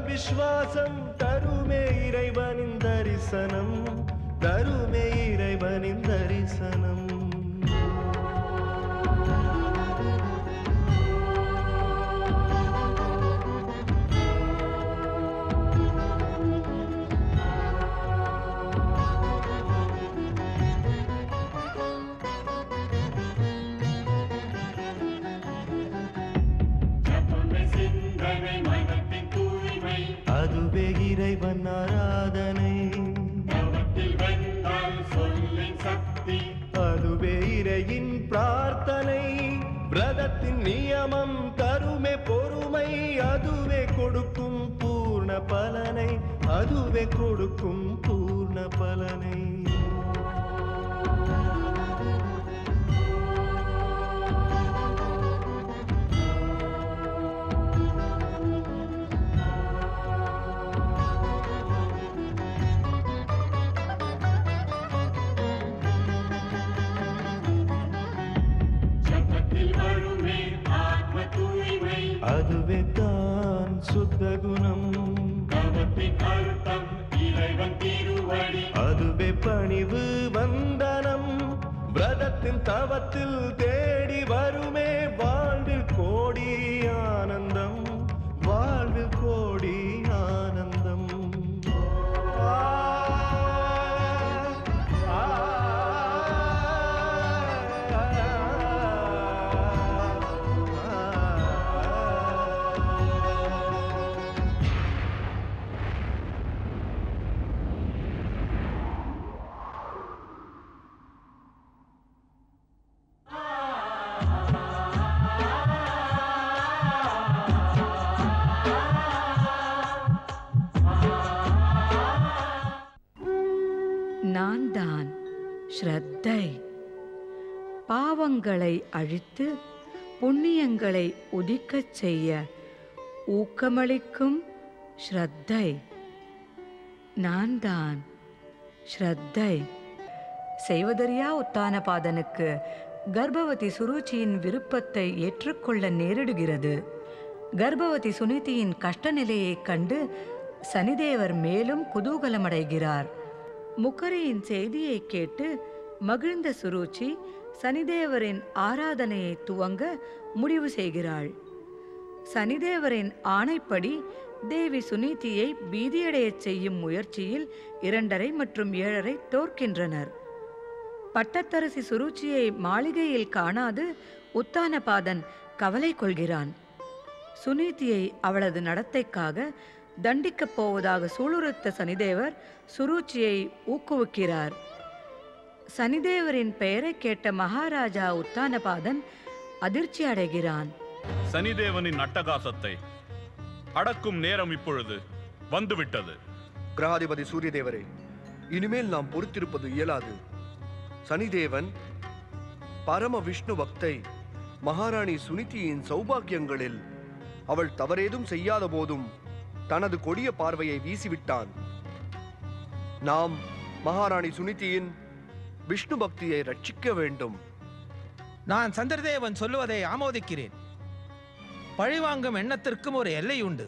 விஸ்வாசம் தருமே இறைவனின் தரிசனம், தருமே இறைவனின் தரிசனம். அதுவே இறைவன் ஆராதனை, அதுவே இறையின் பிரார்த்தனை. விரதத்தின் நியமம் தருமே பொறுமை, அதுவே கொடுக்கும் பூர்ண பலனை, அதுவே கொடுக்கும் பூர்ண பலனை. அதுவே தான் சுத்த குணம், அதுவே பணிவு வந்தனம். விரதத்தின் தவத்தில் தேடி வருமே வாழ்வில் கோடி ஆனந்தம், வாழ்வில் கோடி ஆனந்தம். நான் தான் ஸ்ரத்தை. பாவங்களை அழித்து புண்ணியங்களை உதிக்கச் செய்ய ஊக்கமளிக்கும் ஸ்ரத்தை. நான் தான் ஸ்ரத்தை. செய்வதறியா உத்தானபாதனுக்கு கர்ப்பவதி சுருச்சியின் விருப்பத்தை ஏற்றுக்கொள்ள நேரிடுகிறது. கர்ப்பவதி சுனிதியின் கஷ்ட நிலையைக் கண்டு சனிதேவர் மேலும் குதூகலமடைகிறார். முக்கரையின் செய்தியை கேட்டு மகிழ்ந்த சுருச்சி சனிதேவரின் ஆராதனையை துவங்க முடிவு செய்கிறாள். சனிதேவரின் ஆணைப்படி தேவி சுனிதியை பீதியடையச் செய்யும் முயற்சியில் 2:30 மற்றும் 7:30 தோற்கின்றனர். பட்டத்தரசி சுருச்சியை மாளிகையில் காணாது உத்தானபாதன் கவலை கொள்கிறான். சுனிதியை அவளது நடத்தைக்காக தண்டிக்கப் போவதாக சூளுரைத்த சனிதேவர் சுருச்சியை ஊக்குவிக்கிறார். சனிதேவரின் பெயரை கேட்ட மகாராஜா உத்தானபாதன் அதிர்ச்சி அடைகிறான். சனிதேவனின் அட்டகாசத்தை அடக்கும் நேரம் இப்பொழுது வந்துவிட்டது. கிரகாதிபதி சூரியதேவரே, இனிமேல் நாம் பொறுத்திருப்பது இயலாது. சனிதேவன் பரம விஷ்ணு பக்தை மகாராணி சுனிதியின் சௌபாகியங்களில் அவள் தவறேதும் செய்யாத போதும் தனது கொடிய பார்வையை வீசிவிட்டான். நாம் மகாராணி சுனிதியின் விஷ்ணு பக்தியை ரட்சிக்க வேண்டும். நான் சந்திரதேவன் சொல்லுவதை ஆமோதிக்கிறேன். பழிவாங்கும் எண்ணத்திற்கும் ஒரு எல்லை உண்டு.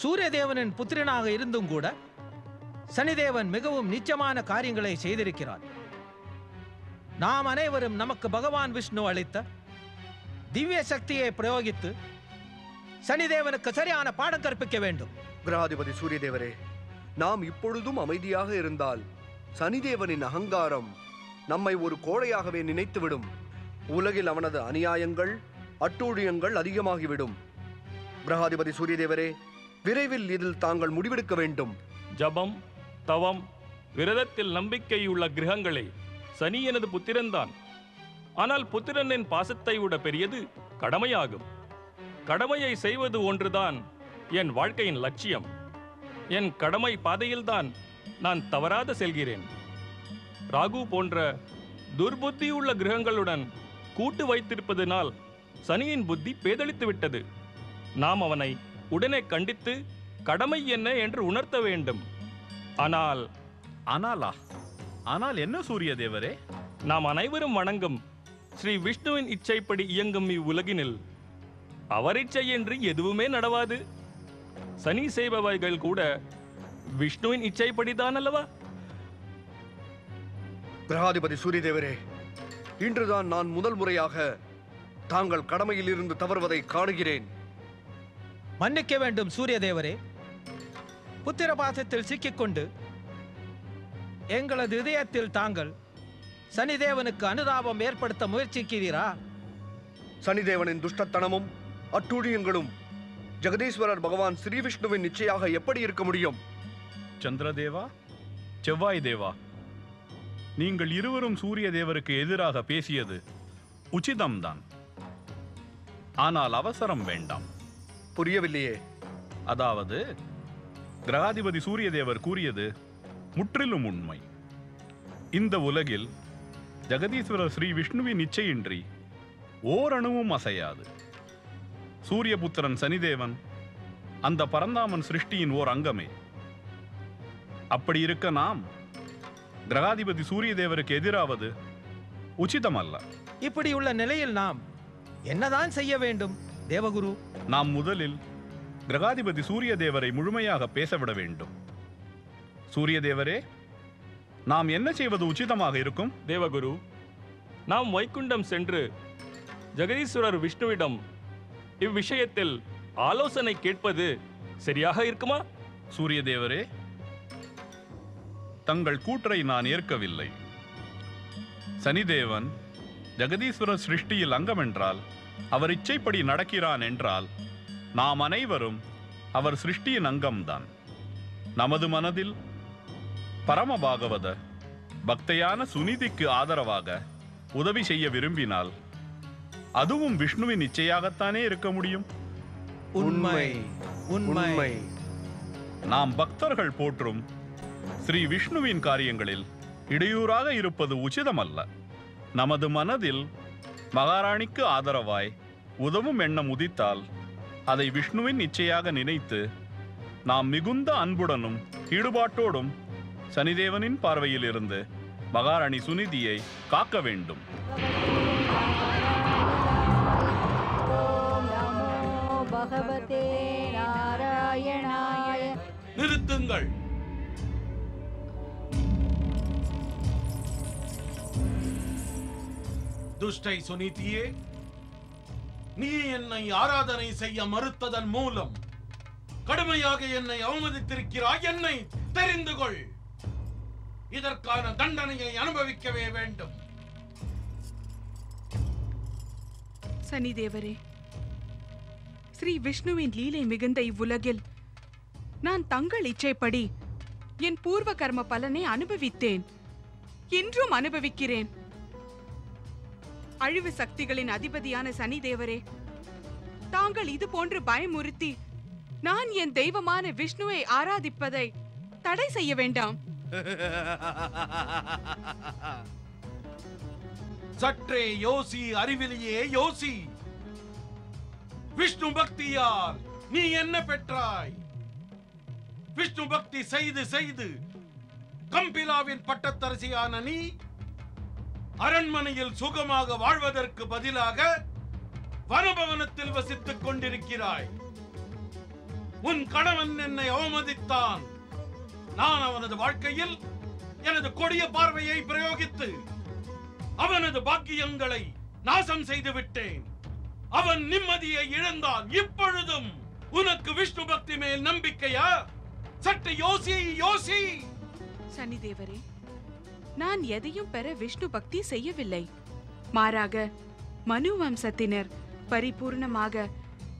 சூரியதேவனின் புத்திரனாக இருந்தும் கூட சனிதேவன் மிகவும் நீச்சமான காரியங்களை செய்திருக்கிறார். நாம் அனைவரும் நமக்கு பகவான் விஷ்ணு அளித்த திவ்ய சக்தியை பிரயோகித்து சனிதேவனுக்கு சரியான பாடம் கற்பிக்க வேண்டும். கிரகாதிபதி சூரியதேவரே, நாம் இப்பொழுதும் அமைதியாக இருந்தால் சனிதேவனின் அகங்காரம் நம்மை ஒரு கோழையாகவே நினைத்துவிடும். உலகில் அவனது அநியாயங்கள் அட்டூழியங்கள் அதிகமாகிவிடும். கிரகாதிபதி சூரியதேவரே, விரைவில் இதில் தாங்கள் முடிவெடுக்க வேண்டும். ஜபம், தவம், விரதத்தில் நம்பிக்கையுள்ள கிரகங்களே, சனி எனது புத்திரன்தான். ஆனால் புத்திரனின் பாசத்தை விட பெரியது கடமையாகும். கடமையை செய்வது ஒன்றுதான் என் வாழ்க்கையின் லட்சியம். என் கடமை பாதையில்தான் நான் தவறாத செல்கிறேன். ராகு போன்ற துர்புத்தியுள்ள கிரகங்களுடன் கூட்டு வைத்திருப்பதனால் சனியின் புத்தி பேதளித்து விட்டது. நாம் அவனை உடனே கண்டித்து கடமை என்ன என்று உணர்த்த வேண்டும். ஆனால் ஆனால் என்ன சூரிய தேவரே? நாம் அனைவரும் வணங்கும் ஸ்ரீ விஷ்ணுவின் இச்சைப்படி இயங்கும் இவ்வுலகினில் அவர் இச்சையின்றி எதுவுமே நடவாது. சனி செய்பவைகள் கூட விஷ்ணுவின் இச்சைப்படிதான் அல்லவா? கிரகாதிபதி சூரியதேவரே, இன்றுதான் நான் முதல் முறையாக தாங்கள் கடமையில் இருந்து தவறுவதை காணுகிறேன். மன்னிக்க வேண்டும் சூரியதேவரே. புத்திர பாசத்தில் சிக்கிக்கொண்டு எங்களது இதயத்தில் தாங்கள் சனிதேவனுக்கு அனுதாபம் ஏற்படுத்த முயற்சிக்கிறீரா? சனிதேவனின் துஷ்டத்தனமும் அட்டூழியங்களும் ஜெகதீஸ்வரர் பகவான் ஸ்ரீ விஷ்ணுவின் நிச்சயாக எப்படி இருக்க முடியும்? சந்திரதேவா, செவ்வாய் தேவா, நீங்கள் இருவரும் சூரிய தேவருக்கு எதிராக பேசியது உச்சிதம்தான். ஆனால் அவசரம் வேண்டாம். புரியவில்லையே. அதாவது கிரகாதிபதி சூரிய தேவர் கூறியது முற்றிலும் உண்மை. இந்த உலகில் ஜெகதீஸ்வரர் ஸ்ரீ விஷ்ணுவின் இச்சையின்றி ஓரணுவும் அசையாது. சூரியபுத்திரன் சனிதேவன் அந்த பரந்தாமன் சிருஷ்டியின் ஓர் அங்கமே. அப்படி இருக்க நாம் கிரகாதிபதி சூரிய தேவருக்கு எதிராவது உச்சிதமல்ல. இப்படி உள்ள நிலையில் நாம் என்னதான் செய்ய வேண்டும் தேவகுரு? நாம் முதலில் கிரகாதிபதி சூரிய தேவரை முழுமையாக பேசவிட வேண்டும். சூரிய தேவரே, நாம் என்ன செய்வது உச்சிதமாக இருக்கும்? தேவகுரு, நாம் வைகுண்டம் சென்று ஜெகதீஸ்வரர் விஷ்ணுவிடம் இவ்விஷயத்தில் ஆலோசனை கேட்பது சரியாக இருக்குமா? சூரிய தேவரே, தங்கள் கூற்றை நான் ஏற்கவில்லை. சனிதேவன் ஜெகதீஸ்வரர் சிருஷ்டியில் அங்கம் என்றால், அவர் இச்சைப்படி நடக்கிறான் என்றால், நாம் அனைவரும் அவர் சிருஷ்டியின் அங்கம்தான். நமது மனதில் பரம பாகவத பக்தையான சுனிதிக்கு ஆதரவாக உதவி செய்ய விரும்பினால் அதுவும் விஷ்ணுவின் இச்சையாகத்தானே இருக்க முடியும். உண்மை உண்மை. நாம் பக்தர்கள் போற்றும் ஸ்ரீ விஷ்ணுவின் காரியங்களில் இடையூறாக இருப்பது உச்சிதமல்ல. நமது மனதில் மகாராணிக்கு ஆதரவாய் உதவும் எண்ணம் உதித்தால் அதை விஷ்ணுவின் இச்சையாக நினைத்து நாம் மிகுந்த அன்புடனும் ஈடுபாட்டோடும் சனிதேவனின் பார்வையில் இருந்து மகாராணி சுனிதியை காக்க வேண்டும். பகவதே நாராயணாய. நிறுத்துங்கள். துஷ்டை சுனிதியே, நீ என்னை ஆராதனை செய்ய மறுத்ததன் மூலம் கடுமையாக என்னை அவமதித்திருக்கிறாய். என்னை தெரிந்து கொள். இதற்கான தண்டனையை அனுபவிக்கவே வேண்டும். சனிதேவரே, ஸ்ரீ விஷ்ணுவின் லீலை மிகுந்த இவ்வுலகில் நான் தங்கள் இச்சைப்படி என் பூர்வ கர்ம பலனை அனுபவித்தேன். இன்றும் அனுபவிக்கிறேன். அழிவு சக்திகளின் அதிபதியான சனிதேவரே, தாங்கள் இது போன்று பயமுறுத்தி நான் என் தெய்வமான விஷ்ணுவை ஆராதிப்பதை தடை செய்ய வேண்டாம். சற்றே யோசி, அறிவிலேயே யோசி. விஷ்ணு பக்தியால் நீ என்ன பெற்றாய்? விஷ்ணு பக்தி செய்து செய்து கம்பிலாவின் பட்டத்தரசியான நீ அரண்மனையில் சுகமாக வாழ்வதற்கு பதிலாக வனபவனத்தில் வசித்துக் கொண்டிருக்கிறாய். உன் கணவன் என்னை அவமதித்தான். நான் அவனது வாழ்க்கையில் எனது கொடிய பார்வையை பிரயோகித்து அவனது பாக்கியங்களை நாசம் செய்து விட்டேன். அவன் நிம்மதியை இழந்தான். இப்பொழுதும் உனக்கு விஷ்ணு பக்தி மேல் நம்பிக்கையா? சற்று யோசி, யோசி. சனிதேவரே, நான் எதையும் பெற விஷ்ணு பக்தி செய்யவில்லை. மாறாக மனு வம்சத்தினர் பரிபூர்ணமாக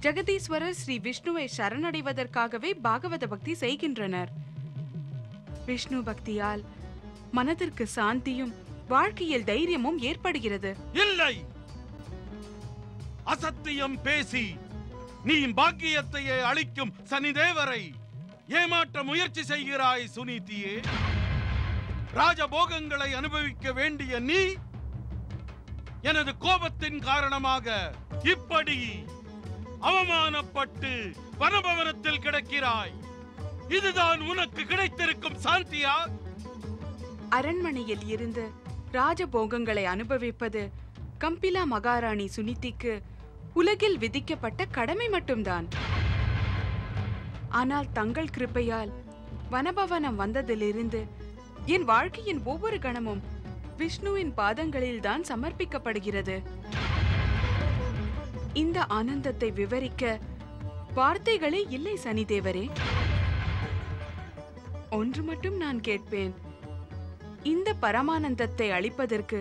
ஜெகதீஸ்வரர் ஸ்ரீ விஷ்ணுவை சரணடைவதற்காகவே பாகவத பக்தி செய்கின்றனர். விஷ்ணு பக்தியால் மனதிற்கு சாந்தியும் வாழ்க்கையில் தைரியமும் ஏற்படுகிறது. இல்லை, அசத்தியம் பேசி நீ பாக்கியத்தையே அளிக்கும் சனிதேவரை ஏமாற்ற முயற்சி செய்கிறாய் சுனீதியே. ராஜபோகங்களை அனுபவிக்க வேண்டிய நீ எனது கோபத்தின் காரணமாக இப்படி அவமானப்பட்டு வனபவனத்தில் கிடக்கிறாய். இதுதான் உனக்கு கிடைத்திருக்கும் சாந்தியா? அரண்மனையில் இருந்து ராஜபோகங்களை அனுபவிப்பது கம்பிலா மகாராணி சுனிதிக்கு உலகில் விதிக்கப்பட்ட கடமை மட்டும்தான். ஆனால் தங்கள் கிருபையால் வனபவனம் வந்ததிலிருந்து என் வாழ்க்கையின் ஒவ்வொரு கணமும் விஷ்ணுவின் பாதங்களில் தான் சமர்ப்பிக்கப்படுகிறது. இந்த ஆனந்தத்தை விவரிக்க வார்த்தைகளே இல்லை சனிதேவரே. ஒன்று மட்டும் நான் கேட்பேன், இந்த பரமானந்தத்தை அளிப்பதற்கு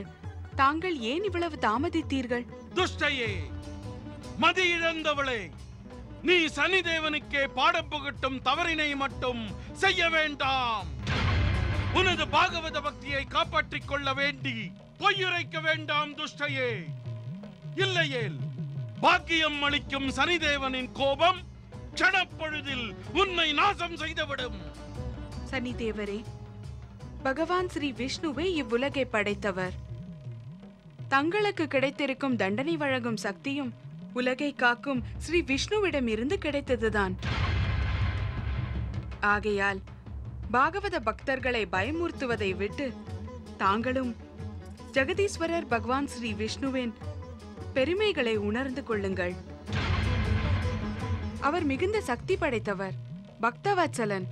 தாங்கள் ஏன் இவ்வளவு தாமதித்தீர்கள்? துஷ்டையே, மதி இழந்தவளே, நீ சனிதேவனுக்கே பாடம் புகட்டும் தவறினை மட்டும் செய்ய வேண்டாம். உனது பாகவத பக்தியை காப்பாற்றிக் கொள்ள வேண்டி பொய்யுரைக்க வேண்டாம் துஷ்டையே. இல்லையேல் பாக்கியம் அளிக்கும் சனிதேவனின் கோபம் க்ஷணப்பொழுதில் உன்னை நாசம் செய்துவிடும். சனிதேவரே, பகவான் ஸ்ரீ விஷ்ணுவே இவ்வுலகை படைத்தவர். தங்களுக்கு கிடைத்திருக்கும் தண்டனை வழங்கும் சக்தியும் உலகை காக்கும் ஸ்ரீ விஷ்ணுவிடம் இருந்து கிடைத்ததுதான். ஆகையால் பாகவத பக்தர்களை பயமுறுத்துவதை விட்டு தாங்களும் ஜெகதீஸ்வரர் பகவான் ஸ்ரீ விஷ்ணுவின் பெருமைகளை உணர்ந்து கொள்ளுங்கள். அவர் மிகுந்த சக்தி படைத்தவர், பக்தவத்சலன்.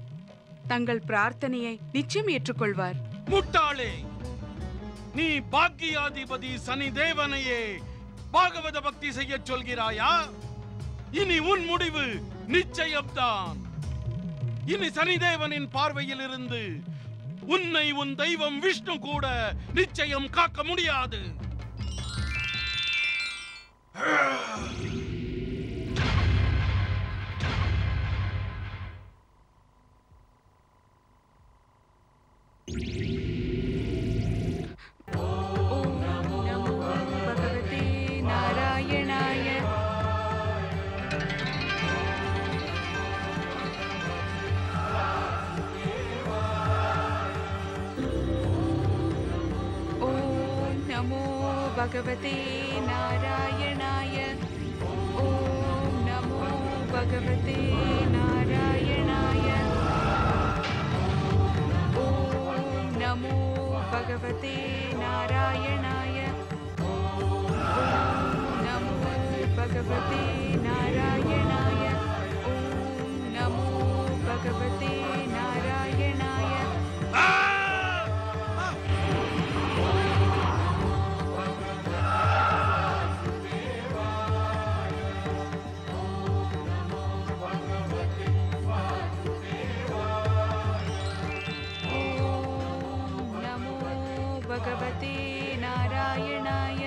தங்கள் பிரார்த்தனையை நிச்சயம் ஏற்றுக்கொள்வார். முட்டாளே, நீ பாக்கியாதிபதி சனிதேவனையே பாகவத பக்தி செய்ய சொல்கிறாயா? இனி உன் முடிவு நிச்சயம்தான். இனி சனிதேவனின் பார்வையில் இருந்து உன்னை உன் தெய்வம் விஷ்ணு கூட நிச்சயம் காக்க முடியாது. भगवते नारायणाय। ओम नमो भगवते नारायणाय। ओम नमो भगवते नारायणाय। ओम नमो भगवते नारायणाय। ओम नमो भगवते नारायणाय। भगवते नारायणाय।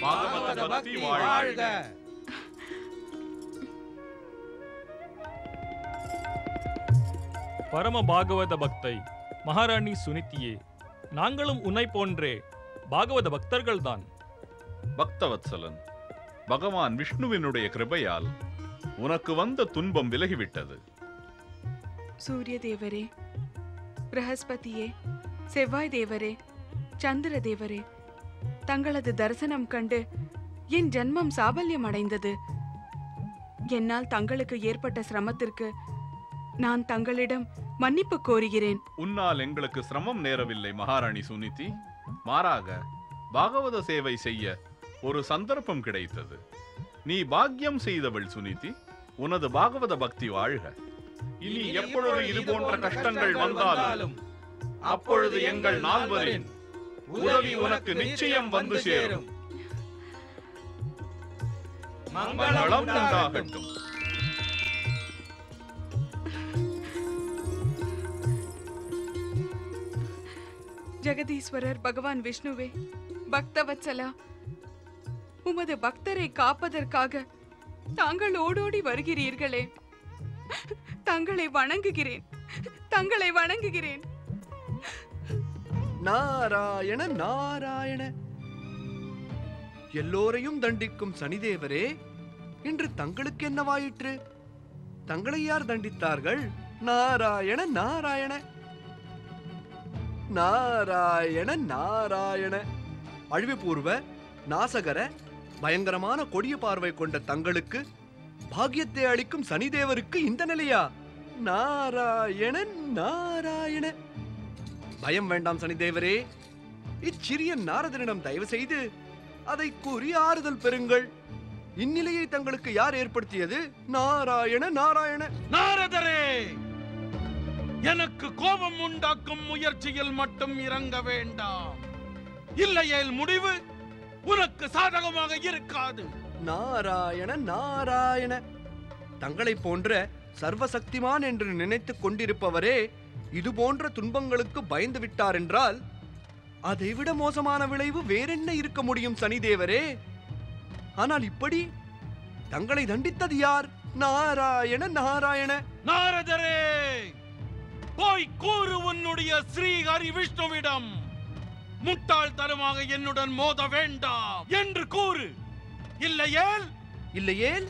பாகவத பக்தி வாழ்க. பரம பாகவத பக்தை மகாராணி சுனிதியே, நாங்களும் உன்னை போன்றே பாகவத பக்தர்கள்தான். பக்தவத்சலன், பகவான் விஷ்ணுவினுடைய கிருபையால் உனக்கு வந்த துன்பம் விலகிவிட்டது. சூரிய தேவரே, பிரகஸ்பதியே, செவ்வாய் தேவரே, சந்திர தேவரே, தங்களது தரிசனம் கண்டு என் ஜன்மம் சாபல்யம் அடைந்தது. என்னால் தங்களுக்கு ஏற்பட்ட சிரமத்திற்கு நான் தங்களிடம் மன்னிப்பு கோருகிறேன். உன்னால் எங்களுக்கு சிரமம் நேரவில்லை மகாராணி சுனிதி. மாறாக பாகவத சேவை செய்ய ஒரு சந்தர்ப்பம் கிடைத்தது. நீ பாக்கியம் செய்தவள் சுனிதி. உனது பாகவத பக்தி வாழ்க. இனி எப்பொழுது இது போன்ற கஷ்டங்கள் வந்தாலும் அப்பொழுது எங்கள் நால்வரின் உதவி உனக்கு நிச்சயம் வந்து சேரும். மங்களம் உண்டாகட்டும். ஜெகதீஸ்வரர் பகவான் விஷ்ணுவே, பக்தவத்சலா, உமது பக்தரை காப்பதற்காக தாங்கள் ஓடோடி வருகிறீர்களே, தங்களை வணங்குகிறேன், தங்களை வணங்குகிறேன். நாராயண நாராயண. எல்லோரையும் தண்டிக்கும் சனிதேவரே, இன்று தங்களுக்கு என்னவாயிற்று? தங்களை யார் தண்டித்தார்கள்? நாராயண நாராயண. நாராயண நாராயண. அழிவுபூர்வ நாசகர பயங்கரமான கொடிய பார்வை கொண்ட தங்களுக்கு பாக்கியத்தை அளிக்கும் சனிதேவருக்கு இந்த நிலையா? நாராயண நாராயண. பயம் வேண்டாம் சனிதேவரே. இச்சிறிய நாரதனிடம் தயவு செய்து அதை கூறி ஆறுதல் பெறுங்கள். இந்நிலையை தங்களுக்கு யார் ஏற்படுத்தியது? நாராயண நாராயண. நாரதரே, எனக்கு கோபம் உண்டாக்கும் முயற்சியில் மட்டும் இறங்க வேண்டாம். இல்லையேல் முடிவு உனக்கு சாதகமாக இருக்காது. நாராயண நாராயண. தங்களை போன்ற சர்வசக்திமான் என்று நினைத்துக் கொண்டிருப்பவரே இது போன்ற துன்பங்களுக்கு பயந்து விட்டார் என்றால் அதைவிட மோசமான விளைவு வேறென்ன இருக்க முடியும் சனிதேவரே? ஆனால் இப்படி தங்களை தண்டித்தது யார்? நாராயண நாராயண. நாரதரே, போய் கூறு உன்னுடைய ஸ்ரீ ஹரி விஷ்ணுவிடம் முட்டாள்தனமாக என்னுடன் மோத வேண்டாம் என்று கூறு. இல்லையேல்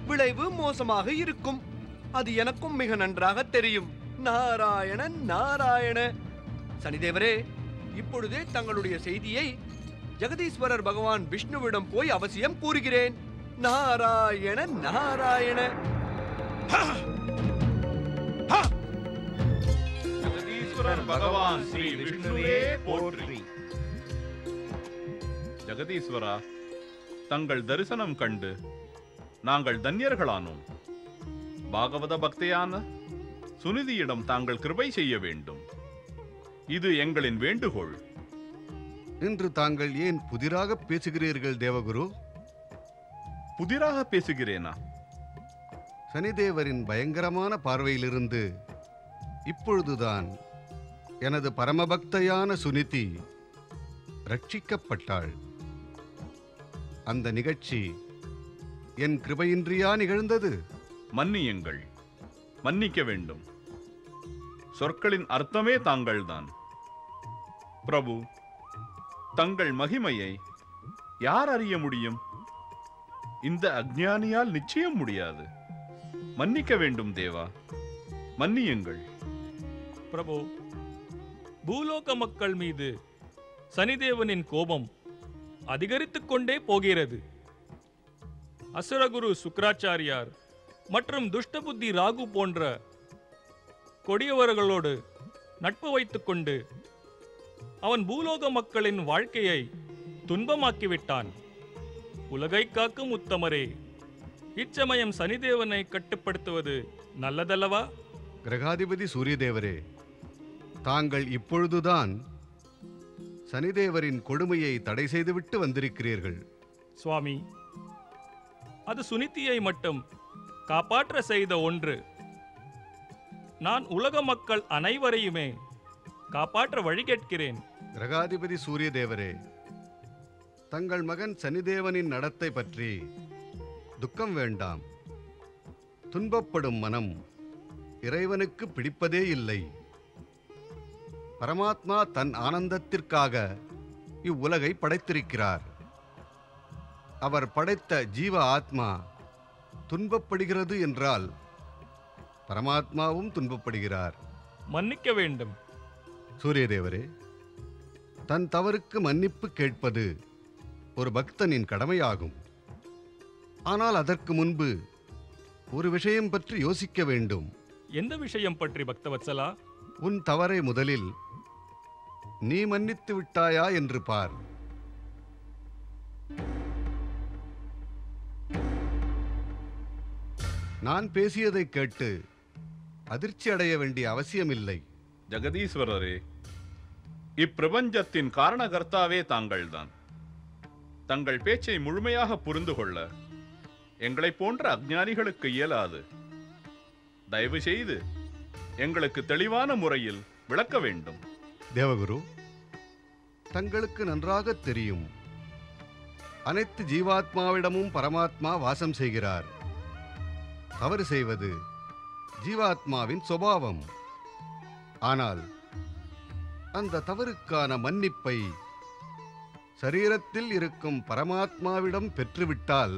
விளைவு மோசமாக இருக்கும். அது எனக்கும் மிக நன்றாக தெரியும். நாராயண நாராயண. சனிதேவரே, இப்பொழுதே தங்களுடைய செய்தியை ஜெகதீஸ்வரர் பகவான் விஷ்ணுவிடம் போய் அவசியம் கூறுகிறேன். நாராயண நாராயண. ஜெகதீஸ்வரர் பகவான் ஸ்ரீ விஷ்ணுவே போற்றி. ஜெகதீஸ்வரா, தங்கள் தரிசனம் கண்டு நாங்கள் தன்யர்களானோம். பாகவத பக்தையான சுனிதியிடம் தாங்கள் கிருபை செய்ய வேண்டும். இது எங்களின் வேண்டுகோள். இன்று தாங்கள் ஏன் புதிராக பேசுகிறீர்கள் தேவகுரு? புதிராக பேசுகிறேனா? சனிதேவரின் பயங்கரமான பார்வையிலிருந்து இப்பொழுதுதான் எனது பரமபக்தையான சுனிதி ரட்சிக்கப்பட்டாள். அந்த நிகழ்ச்சி என் கிருபையின்றியா நிகழ்ந்தது? மன்னியுங்கள், மன்னிக்க வேண்டும். சொற்களின் அர்த்தமே தாங்கள்தான். பிரபு, தங்கள் மகிமையை யார் அறிய முடியும்? இந்த அஞ்ஞானியால் நிச்சயம் முடியாது. மன்னிக்க வேண்டும் தேவா, மன்னியுங்கள். பிரபு, பூலோக மக்கள் மீது சனிதேவனின் கோபம் அதிகரித்துக் கொண்டே போகிறது. அசுரகுரு சுக்ராச்சாரியார் மற்றும் துஷ்டபுத்தி ராகு போன்ற கொடியவர்களோடு நட்பு வைத்துக்கொண்டு அவன் பூலோக மக்களின் வாழ்க்கையை துன்பமாக்கிவிட்டான். உலகை காக்கும் உத்தமரே, இச்சமயம் சனிதேவனை கட்டுப்படுத்துவது நல்லதல்லவா? கிரகாதிபதி சூரியதேவரே, தாங்கள் இப்பொழுதுதான் சனிதேவரின் கொடுமையை தடை செய்துவிட்டு வந்திருக்கிறீர்கள். சுவாமி, அது சுனிதியை மட்டும் காப்பாற்ற செய்த ஒன்று. நான் உலக மக்கள் அனைவரையுமே காப்பாற்ற வழி கேட்கிறேன். கிரகாதிபதி சூரியதேவரே, தங்கள் மகன் சனிதேவனின் நடத்தை பற்றி துக்கம் வேண்டாம். துன்பப்படும் மனம் இறைவனுக்கு பிடிப்பதே இல்லை. பரமாத்மா தன் ஆனந்தத்திற்காக இவ்வுலகை படைத்திருக்கிறார். அவர் படைத்த ஜீவ ஆத்மா துன்பப்படுகிறது என்றால் பரமாத்மாவும் துன்பப்படுகிறார். மன்னிக்க வேண்டும். சூரியதேவரே, தன் தவறுக்கு மன்னிப்பு கேட்பது ஒரு பக்தனின் கடமையாகும். ஆனால் அதற்கு முன்பு ஒரு விஷயம் பற்றி யோசிக்க வேண்டும். எந்த விஷயம் பற்றி பக்தவத்சலா? உன் தவறை முதலில் நீ மன்னித்து விட்டாயா என்று பார். நான் பேசியதை கேட்டு அதிர்ச்சி அடைய வேண்டிய அவசியமில்லை. ஜெகதீஸ்வரரே, இப்பிரபஞ்சத்தின் காரணகர்த்தாவே தாங்கள்தான். தங்கள் பேச்சை முழுமையாக புரிந்து கொள்ள எங்களைப் போன்ற அஞ்ஞானிகளுக்கு இயலாது. தயவு செய்து எங்களுக்கு தெளிவான முறையில் விளக்க வேண்டும். தேவகுரு, தங்களுக்கு நன்றாக தெரியும், அனைத்து ஜீவாத்மாவிடமும் பரமாத்மா வாசம் செய்கிறார். தவறு செய்வது ஜீவாத்மாவின் சுபாவம். ஆனால் அந்த தவறுக்கான மன்னிப்பை சரீரத்தில் இருக்கும் பரமாத்மாவிடம் பெற்றுவிட்டால்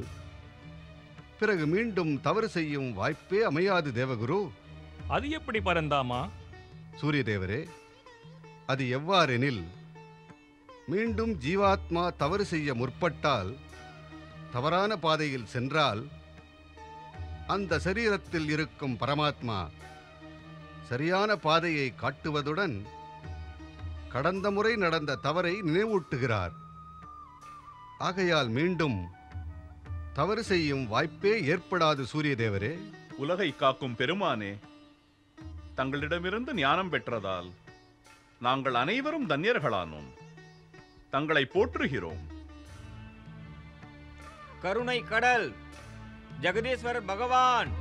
பிறகு மீண்டும் தவறு செய்யும் வாய்ப்பே அமையாது தேவகுரு. அது எப்படி பரந்தாமா? சூரிய தேவரே, அது எவ்வாறெனில், மீண்டும் ஜீவாத்மா தவறு செய்ய முற்பட்டால், தவறான பாதையில் சென்றால், அந்த சரீரத்தில் இருக்கும் பரமாத்மா சரியான பாதையை காட்டுவதுடன் கடந்த முறை நடந்த தவறை நினைவூட்டுகிறார். ஆகையால் மீண்டும் தவறு செய்யும் வாய்ப்பே ஏற்படாது சூரிய தேவரே. உலகை காக்கும் பெருமானே, தங்களிடமிருந்து ஞானம் பெற்றதால் நாங்கள் அனைவரும் தன்யர்களானோம். தங்களை போற்றுகிறோம். கருணை கடல் ஜெகதீஸ்வரர் பகவான்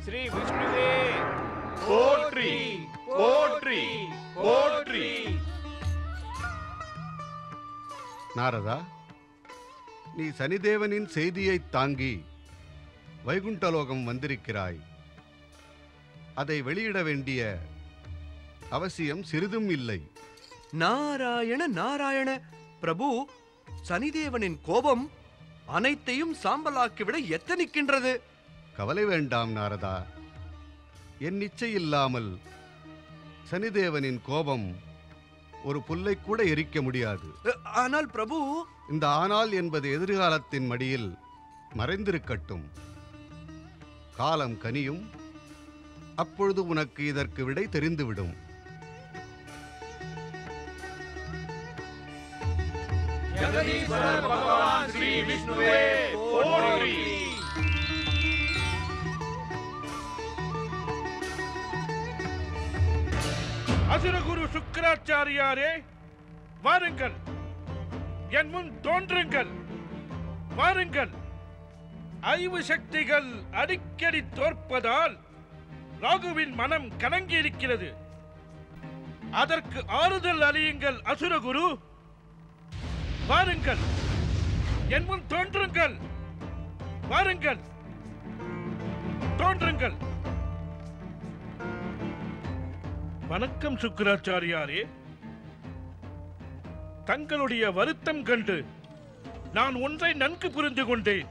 ஸ்ரீ விஷ்ணுவே போற்றி போற்றி போற்றி. நாரதா, நீ சனிதேவனின் செய்தியை தாங்கி வைகுண்டலோகம் வந்திருக்கிறாய். அதை வெளியிட வேண்டிய அவசியம் சிறிதும் இல்லை. நாராயண நாராயண பிரபு, சனிதேவனின் கோபம் அனைத்தையும் சாம்பலாக்கிவிட எத்தனிக்கின்றது. கவலை வேண்டாம் நாரதா. என் இச்சை இல்லாமல் சனிதேவனின் கோபம் ஒரு புல்லை கூட எரிக்க முடியாது. ஆனால் பிரபு, இந்த ஆனால் என்பது எதிர்காலத்தின் மடியில் மறைந்திருக்கட்டும். காலம் கனியும், அப்பொழுது உனக்கு இதற்கு விடை தெரிந்துவிடும். ஜெகதீஸ்வரர் பகவான் ஸ்ரீ விஷ்ணுவே போற்றி. அசுரகுரு சுக்கிராச்சாரியாரே, வாருங்கள், என் முன் தோன்றுங்கள். வாருங்கள். ஐவு சக்திகள் அடிக்கடி தோற்பதால் ராகுவின் மனம் கலங்கியிருக்கிறது. அதற்கு ஆறுதல் அளியுங்கள் அசுரகுரு. வாருங்கள், என் முன் தோன்றுங்கள். வாருங்கள், தோன்றுங்கள். வணக்கம் சுக்கிராச்சாரியாரே. தங்களுடைய வருத்தம் கண்டு நான் ஒன்றை நன்கு புரிந்து கொண்டேன்.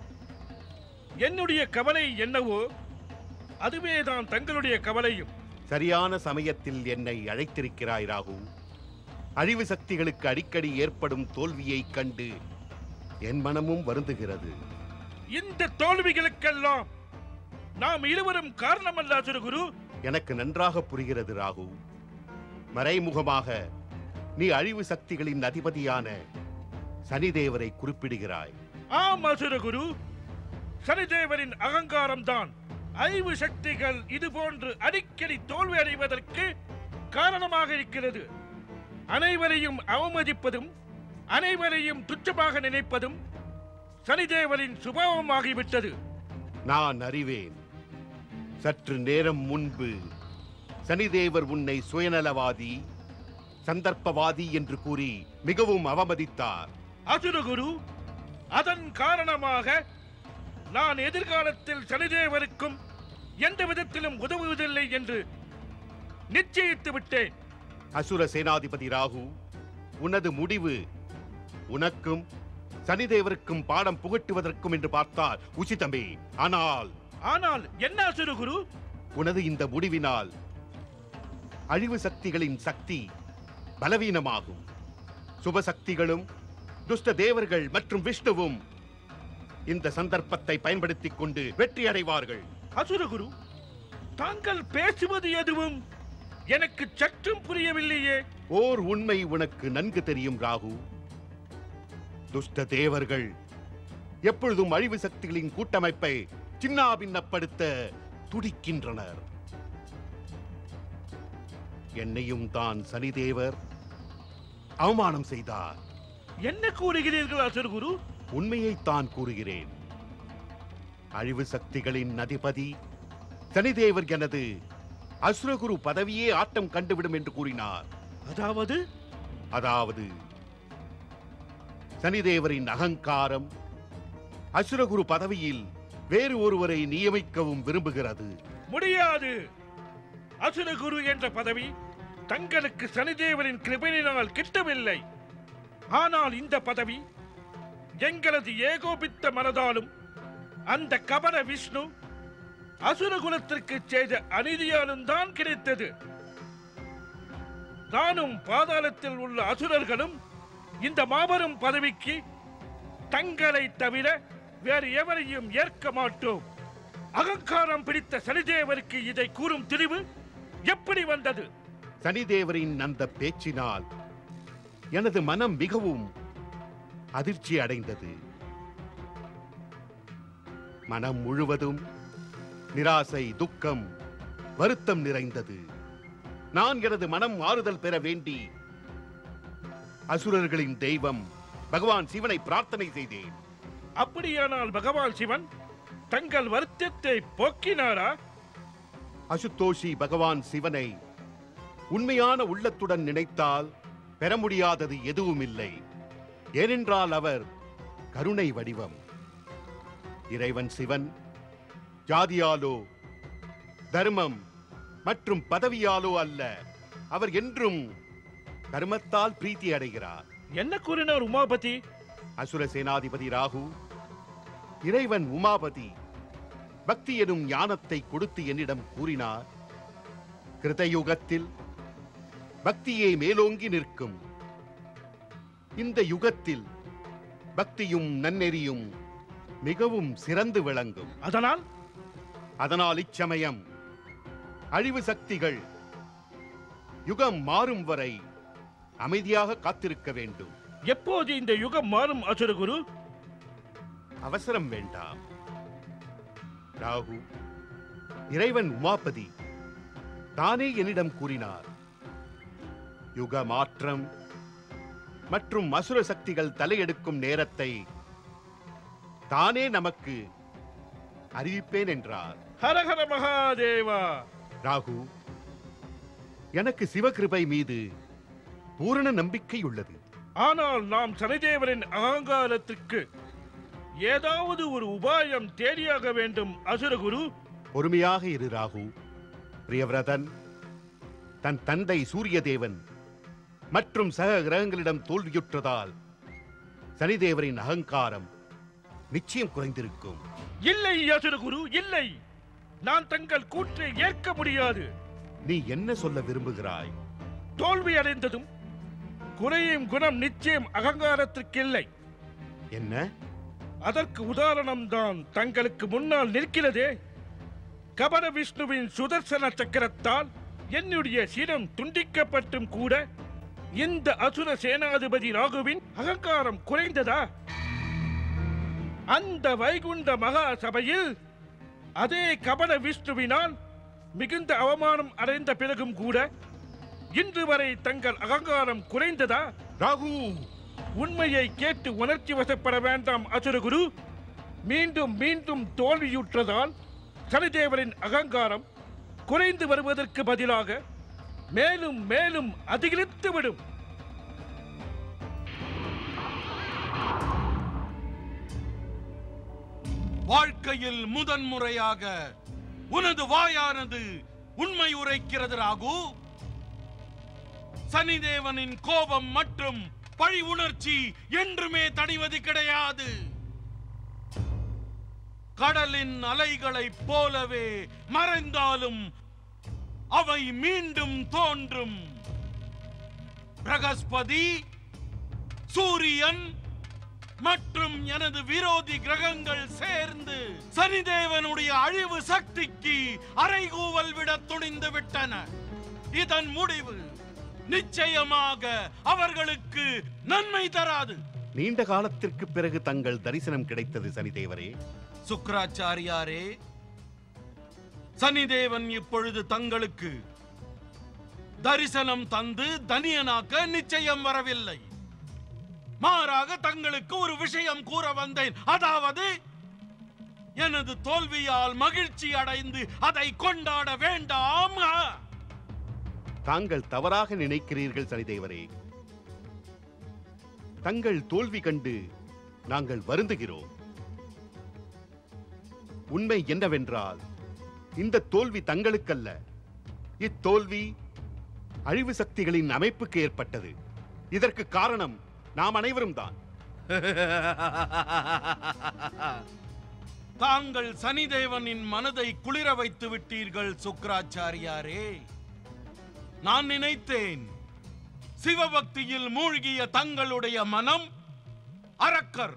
என்னுடைய கவலை என்னவோ அதுவேதான் தங்களுடைய கவலையும். சரியான சமயத்தில் என்னை அழைத்திருக்கிறாய் ராகு. அழிவு சக்திகளுக்கு அடிக்கடி ஏற்படும் தோல்வியை கண்டு என் மனமும் வருந்துகிறது. இந்த தோல்விகளுக்கெல்லாம் நாம் இருவரும் காரணமல்ல அசுரகுரு. எனக்கு நன்றாக புரிகிறது ராகு. மறைமுகமாக நீ அழிவு சக்திகளின் அதிபதியான சனிதேவரை குறிப்பிடுகிறாய். ஆம் அசுரகுரு, சனிதேவரின் அகங்காரம்தான் அழிவு சக்திகள் இதுபோன்று அடிக்கடி தோல்வி அடைவதற்கு காரணமாக இருக்கிறது. அனைவரையும் அவமதிப்பதும் அனைவரையும் துச்சமாக நினைப்பதும் சனிதேவரின் சுபாவமாகிவிட்டது. நான் அறிவேன். சற்று நேரம் முன்பு சனிதேவர் உன்னை சுயநலவாதி, சந்தர்ப்பவாதி என்று கூறி மிகவும் அவமதித்தார். அசுரகுரு, அதன் காரணமாக நான் எதிர்காலத்தில் சனிதேவருக்கும் எந்த விதத்திலும் உதவுவதில்லை என்று நிச்சயித்து விட்டேன். அசுர சேனாதிபதி ராகு, உனது முடிவு உனக்கும் சனிதேவருக்கும் பாடம் புகட்டுவதற்கும் என்று பார்த்தால் உச்சிதமே. ஆனால் என்ன அசுரகுரு? உனது இந்த முடிவினால் அழிவு சக்திகளின் சக்தி பலவீனமாகும். சுபசக்திகளும் துஷ்ட தேவர்கள் மற்றும் விஷ்ணுவும் இந்த சந்தர்ப்பத்தை பயன்படுத்திக் கொண்டு வெற்றி அடைவார்கள். அசுரகுரு, தாங்கள் பேசுவது எதுவும் எனக்கு சற்றும் புரியவில்லையே. ஓர் உண்மை உனக்கு நன்கு தெரியும் ராகு. துஷ்ட தேவர்கள் எப்பொழுதும் அழிவு சக்திகளின் கூட்டமைப்பை சின்னாபின்னப்படுத்த துடிக்கின்றனர். என்னையும் தான் சனிதேவர் அவமானம் செய்தார். என்ன கூறுகிறீர்கள் அசுரகுரு? உண்மையைத்தான் கூறுகிறேன். அழிவு சக்திகளின் அதிபதி சனிதேவர் எனது அசுரகுரு பதவியே ஆட்டம் கண்டுவிடும் என்று கூறினார். அதாவது சனிதேவரின் அகங்காரம் அசுரகுரு பதவியில் வேறு ஒருவரை நியமிக்கவும் விரும்புகிறது. முடியாது. அசுரகுரு என்ற பதவி தங்களுக்கு சனிதேவரின் கிருபையினால் கிட்டவில்லை. ஆனால் இந்த பதவி எங்களது ஏகோபித்த மனதாலும் அந்த கபட விஷ்ணு அசுரகுலத்திற்கு செய்த அநீதியாலும் தான் கிடைத்தது. நானும் பாதாளத்தில் உள்ள அசுரர்களும் இந்த மாபெரும் பதவிக்கு தங்களை தவிர வேறு எவரையும் ஏற்க மாட்டோம். அகங்காரம் பிடித்த சனிதேவருக்கு இதை கூறும் திரிவு எப்படி வந்தது? சனிதேவரின் அந்த பேச்சினால் எனது மனம் மிகவும் அதிர்ச்சி அடைந்தது. மனம் முழுவதும் நிராசை, துக்கம், வருத்தம் நிறைந்தது. நான் எனது மனம் ஆறுதல் பெற வேண்டி அசுரர்களின் தெய்வம் பகவான் சிவனை பிரார்த்தனை செய்தேன். அப்படியானால் பகவான் சிவன் தங்கள் வருத்தத்தை போக்கினாரா? அசுதோஷி பகவான் சிவனை உண்மையான உள்ளத்துடன் நினைத்தால் பெற முடியாதது எதுவும் இல்லை. ஏனென்றால் அவர் கருணை வடிவம். இறைவன் சிவன் ஜாதியாலோ தர்மம் மற்றும் பதவியாலோ அல்ல, அவர் என்றும் கர்மத்தால் பிரீத்தி அடைகிறார். என்ன கூறினார் உமாபதி? அசுர சேனாதிபதி ராகு இறைவன் உமாபதி பக்தி எனும் ஞானத்தை கொடுத்து என்னிடம் கூறினார். கிருதயுகத்தில் பக்தியை மேலோங்கி நிற்கும். இந்த யுகத்தில் பக்தியும் நன்னெறியும் மிகவும் சிறந்து விளங்கும். அதனால் இச்சமயம் அழிவு சக்திகள் யுகம் மாறும் வரை அமைதியாக காத்திருக்க வேண்டும். எப்போது இந்த யுகம் மாறும் அசுரகுரு? அவசரம் வேண்டாம் ராகு. இறைவன் உமாபதி தானே என்னிடம் கூறினார். யுக மாற்றம் மற்றும் அசுர சக்திகள் தலையெடுக்கும் நேரத்தை தானே நமக்கு அறிவிப்பேன் என்றார். ஹரஹர மகாதேவா. ராகு, எனக்கு சிவகிருபை மீது பூரண நம்பிக்கை உள்ளது. ஆனால் நாம் சனிதேவரின் அகங்காரத்திற்கு ஏதாவது ஒரு உபாயம் தேடியாக வேண்டும் அசுரகுரு. பொறுமையாக இரு ராகு. பிரியவிரதன் தன் தந்தை சூரிய தேவன் மற்றும் சக கிரகங்களிடம் தோல்வியுற்றதால் சனிதேவரின் அகங்காரம் நிச்சயம் குறைந்திருக்கும். இல்லை அசுரகுரு, இல்லை. நான் தங்கள் கூற்றை ஏற்க முடியாது. நீ என்ன சொல்ல விரும்புகிறாய்? தோல்வி அடைந்ததும் குறையும் குணம் நிச்சயம் அகங்காரத்திற்கு இல்லை. என்ன? அதற்கு உதாரணம் தான் தங்களுக்கு முன்னால் நிற்கிறதே. கபட விஷ்ணுவின் சுதர்சன சக்கரத்தால் என்னுடைய சிரம் துண்டிக்கப்பட்டும் கூட இந்த அசுர சேனாதிபதி ராகுவின் அகங்காரம் குறைந்ததா? அந்த வைகுண்ட மகா சபையில் அதே கபட விஷ்ணுவினால் மிகுந்த அவமானம் அடைந்த பிறகும் கூட இன்று வரை தங்கள் அகங்காரம் குறைந்ததா? ராகு, உண்மையை கேட்டு உணர்ச்சி வசப்பட வேண்டாம் அசுரகுரு. மீண்டும் மீண்டும் தோல்வியுற்றதால் சனிதேவரின் அகங்காரம் குறைந்து வருவதற்கு பதிலாக மேலும் மேலும் அதிகரித்து விடும். வாழ்க்கையில் முதன்முறையாக உனது வாயானது உண்மை உரைக்கிறது ராகு. சனிதேவனின் கோபம் மற்றும் பழி உணர்ச்சி என்றுமே தணிவது கிடையாது. கடலின் அலைகளைப் போலவே மறைந்தாலும் அவை மீண்டும் தோன்றும். பிரகஸ்பதி, சூரியன் மற்றும் எனது விரோதி கிரகங்கள் சேர்ந்து சனிதேவனுடைய அழிவு சக்திக்கு அறைகூவல் விட துணிந்து விட்டன. இதன் முடிவு நிச்சயமாக அவர்களுக்கு நன்மை தராது. நீண்ட காலத்திற்கு பிறகு தங்கள் தரிசனம் கிடைத்தது சனிதேவரே. சுக்கிராச்சாரியாரே, சனிதேவன் இப்பொழுது தங்களுக்கு தரிசனம் தந்து தனியனாக்க நிச்சயம் வரவில்லை. மாறாக தங்களுக்கு ஒரு விஷயம் கூற வந்தேன். அதாவது எனது தோல்வியால் மகிழ்ச்சி அடைந்து அதை கொண்டாட வேண்டாம். தாங்கள் தவறாக நினைக்கிறீர்கள் சனிதேவரே. தங்கள் தோல்வி கண்டு நாங்கள் வருந்துகிறோம். உண்மை என்னவென்றால் இந்த தோல்வி தங்களுக்கல்ல, இத்தோல்வி அழிவு சக்திகளின் அமைப்புக்கு ஏற்பட்டது. இதற்கு காரணம் நாம் அனைவரும் தான். தாங்கள் சனிதேவனின் மனதை குளிர வைத்து விட்டீர்கள் சுக்கிராச்சாரியாரே. நான் நினைத்தேன் சிவபக்தியில் மூழ்கிய தங்களுடைய மனம் அரக்கர்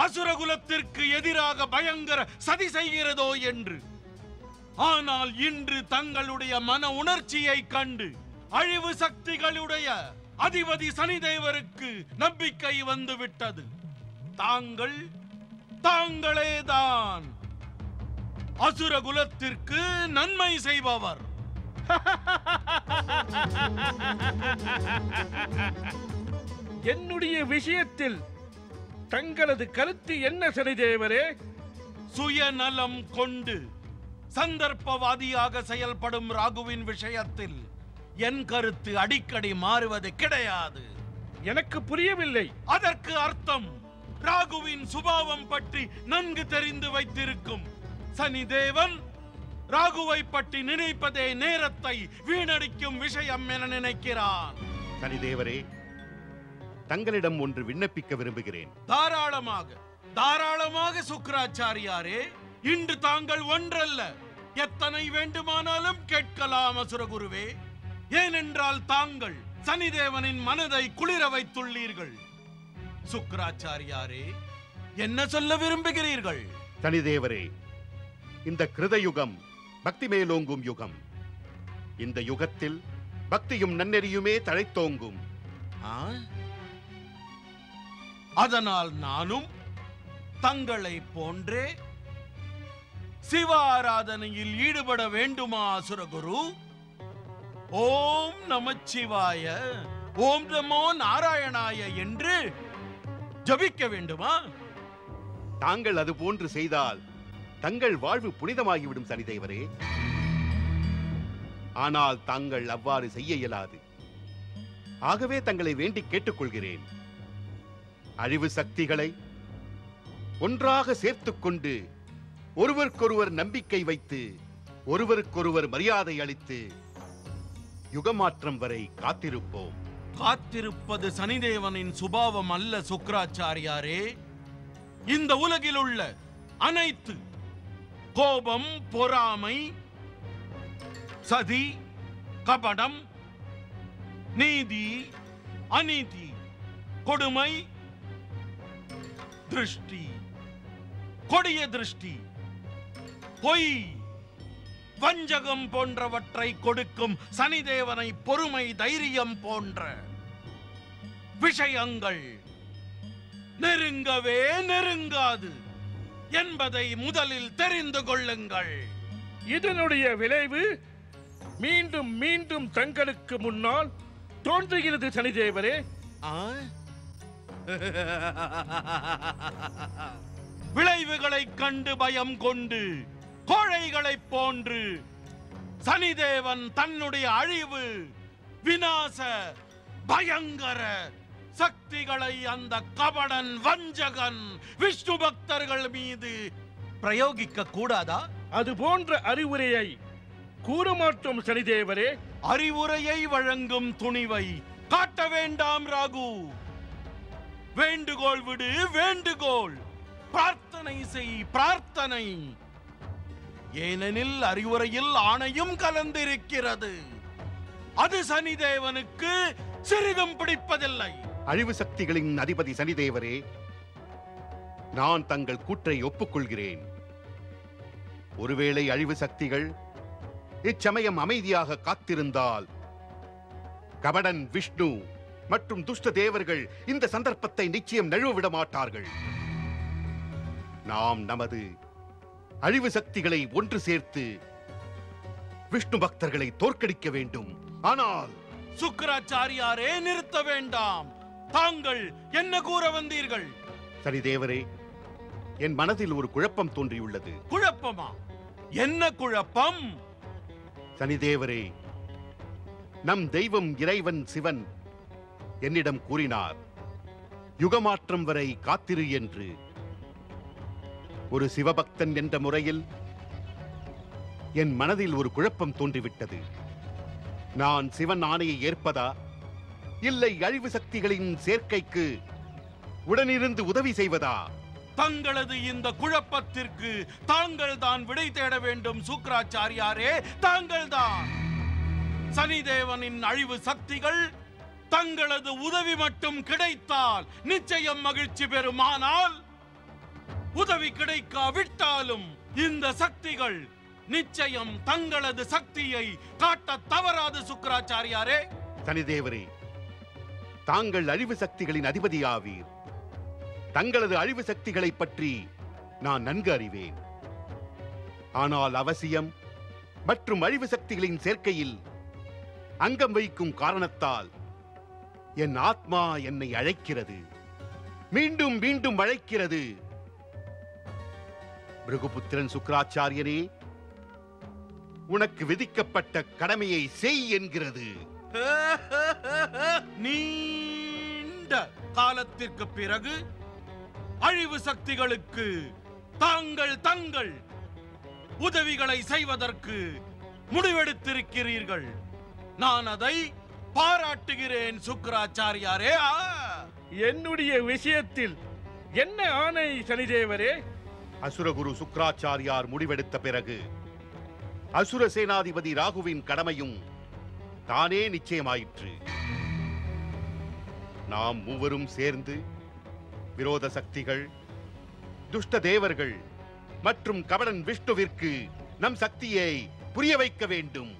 அசுரகுலத்திற்கு எதிராக பயங்கர சதி செய்கிறதோ என்று. ஆனால் இன்று தங்களுடைய மன உணர்ச்சியை கண்டு அழிவு சக்திகளுடைய அதிபதி சனிதேவருக்கு நம்பிக்கை வந்துவிட்டது. தாங்களேதான் அசுரகுலத்திற்கு நன்மை செய்பவர். என்னுடைய விஷயத்தில் தங்களது கருத்து என்ன சனிதேவரே? சுயநலம் கொண்டு சந்தர்ப்பவாதியாக செயல்படும் ராகுவின் விஷயத்தில் என் கருத்து அடிக்கடி மாறுவது கிடையாது. எனக்கு புரியவில்லை. அதற்கு அர்த்தம் ராகுவின் சுபாவம் பற்றி நன்கு தெரிந்து வைத்திருக்கும் சனிதேவன் ராகுவை பற்றி நினைப்பதே நேரத்தை வீணடிக்கும் விஷயம் என நினைக்கிறான். சனிதேவரே, தங்களிடம் ஒன்று விண்ணப்பிக்க விரும்புகிறேன். தாராளமாக சுக்கிராச்சாரியாரே. இன்று தாங்கள் ஒன்றல்ல, எத்தனை வேண்டுமானாலும் கேட்கலாம் அசுரகுருவே. ஏனென்றால் தாங்கள் சனிதேவனின் மனதை குளிர வைத்துள்ளீர்கள். சுக்கிராச்சாரியாரே, என்ன சொல்ல விரும்புகிறீர்கள்? சனிதேவரே, இந்த கிருதயுகம் பக்தி மேலோங்கும் யுகம். இந்த யுகத்தில் பக்தியும் நன்னெறியுமே தழைத்தோங்கும். அதனால் நானும் தங்களை போன்றே சிவ ஆராதனையில் ஈடுபட வேண்டுமா அசுரகுரு? ஓம் நமச்சிவாய, ஓம் நமோ நாராயணாய என்று ஜபிக்க வேண்டுமா? தாங்கள் அது போன்று செய்தால் தங்கள் வாழ்வு புனிதமாகிவிடும் சனிதேவரே. ஆனால் தாங்கள் அவ்வாறு செய்ய இயலாது. ஆகவே தங்களை வேண்டி கேட்டுக்கொள்கிறேன். அழிவு சக்திகளை ஒன்றாக சேர்த்துக் கொண்டு ஒருவருக்கொருவர் நம்பிக்கை வைத்து ஒருவருக்கொருவர் மரியாதை அளித்து யுகமாற்றம் வரை காத்திருப்போம். காத்திருப்பது சனிதேவனின் சுபாவம் அல்ல சுக்கிராச்சாரியாரே. இந்த உலகில் உள்ள அனைத்து கோபம், பொறாமை, சதி, கபடம், நீதி, அநீதி, கொடுமை, திருஷ்டி, கொடிய திருஷ்டி, பொய், வஞ்சகம் போன்றவற்றை கொடுக்கும் சனிதேவனை பொறுமை, தைரியம் போன்ற விஷயங்கள் நெருங்கவே நெருங்காது என்பதை முதலில் தெரிந்து கொள்ளுங்கள். இதனுடைய விளைவு மீண்டும் மீண்டும் தங்களுக்கு முன்னால் தோன்றுகிறது சனிதேவரே. விளைவுகளை கண்டு பயம் கொண்டு கோழைகளைப் போன்று சனிதேவன் தன்னுடைய அழிவு, விநாச, பயங்கர சக்திகளை அந்த கபடன், வஞ்சகன், விஷ்ணு பக்தர்கள் மீது பிரயோகிக்க கூடாதா? அது போன்ற அறிவுரையை கூறமாட்டோம் சனிதேவரே. அறிவுரையை வழங்கும் துணிவை காட்ட வேண்டாம் ராகு. வேண்டுகோள் விடு, வேண்டுகோள். பிரார்த்தனை செய், பிரார்த்தனை. ஏனெனில் அறிவுரையில் ஆணையும் கலந்திருக்கிறது. அது சனிதேவனுக்கு சிறிதும் பிடிப்பதில்லை. அழிவு சக்திகளின் அதிபதி சனிதேவரே, நான் தங்கள் கூற்றை ஒப்புக்கொள்கிறேன். ஒருவேளை அழிவு சக்திகள் இச்சமயம் அமைதியாக காத்திருந்தால் கபடன், விஷ்ணு மற்றும் துஷ்ட தேவர்கள் இந்த சந்தர்ப்பத்தை நிச்சயம் நழுவ விட மாட்டார்கள். நாம் நமது அழிவு சக்திகளை ஒன்று சேர்த்து விஷ்ணு பக்தர்களை தோற்கடிக்க வேண்டும். ஆனால் சுக்கிராச்சாரியாரே, நிறுத்த வேண்டாம். தாங்கள் என்ன கூற வந்தீர்கள்? சனிதேவரே, என் மனதில் ஒரு குழப்பம் தோன்றியுள்ளது. குழப்பமா? என்ன குழப்பம்? சனிதேவரே, நம் தெய்வம் இறைவன் சிவன் என்னிடம் கூறினார், யுகமாற்றம் வரை காத்திரு என்று ஒரு சிவபக்தன் என்ற முறையில் என் மனதில் ஒரு குழப்பம் தோன்றிவிட்டது. நான் சிவன் ஆணையை ஏற்பதா, இல்லை அழிவு சக்திகளின் சேர்க்கைக்கு உடனிருந்து உதவி செய்வதா? தங்களது இந்த குழப்பத்திற்கு தாங்கள் தான் விடை தேட வேண்டும் சுக்ராச்சாரியாரே, தாங்கள் தான். சனிதேவனின் அழிவு சக்திகள் தங்களது உதவி மட்டும் கிடைத்தால் நிச்சயம் மகிழ்ச்சி பெறுமானால், உதவி கிடைக்காவிட்டாலும் இந்த சக்திகள் நிச்சயம் தங்களது சக்தியை காட்ட தவறாது சுக்ராச்சாரியாரே. சனிதேவரே, தாங்கள் அழிவு சக்திகளின் அதிபதியாவீர். தங்களது அழிவு சக்திகளை பற்றி நான் நன்கு அறிவேன். ஆனால் அவசியம் மற்றும் அழிவு சக்திகளின் சேர்க்கையில் அங்கம் வைக்கும் காரணத்தால் என் ஆத்மா என்னை அழைக்கிறது, மீண்டும் மீண்டும் அழைக்கிறது. பிருகுபுத்திரன் சுக்ராச்சாரியனே, உனக்கு விதிக்கப்பட்ட கடமையை செய் என்கிறது. நீண்ட காலத்திற்கு பிறகு அழிவு சக்திகளுக்கு தங்கள் உதவிகளை செய்வதற்கு முடிவெடுத்திருக்கிறீர்கள். நான் அதை பாராட்டுகிறேன் சுக்ராச்சாரியாரே. என்னுடைய விஷயத்தில் என்ன ஆணை சனிதேவரே? அசுரகுரு சுக்ராச்சாரியார் முடிவெடுத்த பிறகு அசுர சேனாதிபதி ராகுவின் கடமையும் தானே நிச்சயமாயிற்று. நாம் மூவரும் சேர்ந்து விரோத சக்திகள், துஷ்ட தேவர்கள் மற்றும் கபடன் விஷ்ணுவிற்கு நம் சக்தியை புரிய வைக்க வேண்டும்.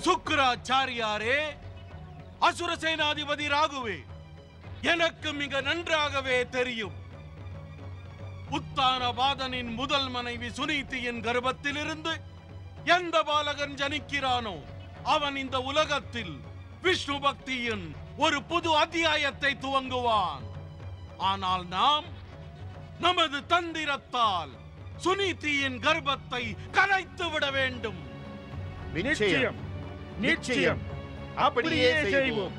சுக்ராச்சாரியாரே, அசுர சேனாதிபதி ராகுவே, எனக்கு மிக நன்றாகவே தெரியும். உத்தானபாதனின் முதல் மனைவி சுனீதியின் கர்ப்பத்திலிருந்து எந்த பாலகன் ஜனிக்கிறானோ அவன் இந்த உலகத்தில் விஷ்ணு பக்தியின் ஒரு புது அத்தியாயத்தை துவங்குவான். ஆனால் நாம் நமது தந்திரத்தால் சுனீதியின் கர்ப்பத்தை கலைத்து விட வேண்டும். நிச்சயம் நிச்சயம் அப்படியே செய்வோம்.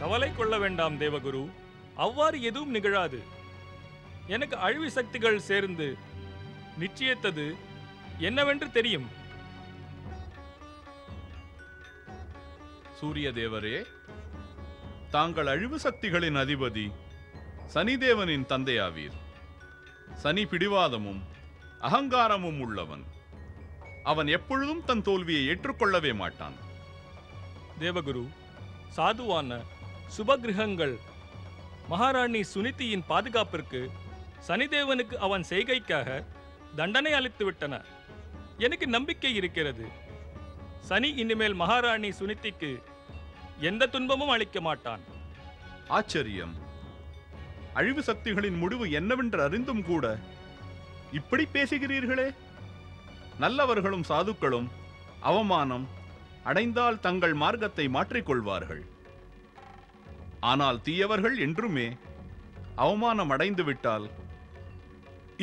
கவலை கொள்ள வேண்டாம் தேவகுரு, அவ்வாறு எதுவும் நிகழாது. எனக்கு அழிவு சக்திகள் சேர்ந்து நிச்சயித்தது என்னவென்று தெரியும். சூரிய தேவரே, தாங்கள் அழிவு சக்திகளின் அதிபதி சனிதேவனின் தந்தையாவீர். சனி பிடிவாதமும் அகங்காரமும் உள்ளவன். அவன் எப்பொழுதும் தன் தோல்வியை ஏற்றுக்கொள்ளவே மாட்டான். தேவகுரு, சாதுவான சுபகிரகங்கள் மகாராணி சுனிதியின் பாதுகாப்பிற்கு சனிதேவனுக்கு அவன் செய்கைக்காக தண்டனை அளித்து விட்டன. எனக்கு நம்பிக்கை இருக்கிறது. சனி இனிமேல் மகாராணி சுனிதிக்கு எந்த துன்பமும் அளிக்க மாட்டான். ஆச்சரியம்! அழிவு சக்திகளின் முடிவு என்னவென்று அறிந்தும் கூட இப்படி பேசுகிறீர்களே. நல்லவர்களும் சாதுக்களும் அவமானம் அடைந்தால் தங்கள் மார்க்கத்தை மாற்றிக்கொள்வார்கள். ஆனால் தீயவர்கள் என்றுமே அவமானம் அடைந்து விட்டால்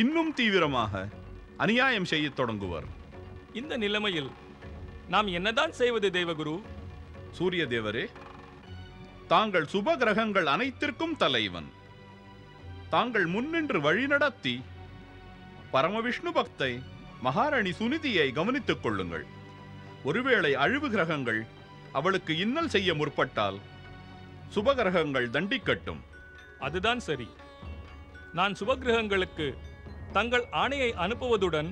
இன்னும் தீவிரமாக அநியாயம் செய்யத் தொடங்குவர். இந்த நிலைமையில் நாம் என்னதான் செய்வது தேவகுரு? சூரிய தேவரே, தாங்கள் சுப கிரகங்கள் அனைத்திற்கும் தலைவன். தாங்கள் முன்னின்று வழிநடத்தி பரமவிஷ்ணு பக்தை மகாராணி சுனிதியை கவனித்துக் கொள்ளுங்கள். ஒருவேளை அழிவு கிரகங்கள் அவளுக்கு இன்னல் செய்ய முற்பட்டால் சுபகிரகங்கள் தண்டிக்கட்டும். அதுதான் சரி. நான் சுபகிரகங்களுக்கு தங்கள் ஆணையை அனுப்புவதுடன்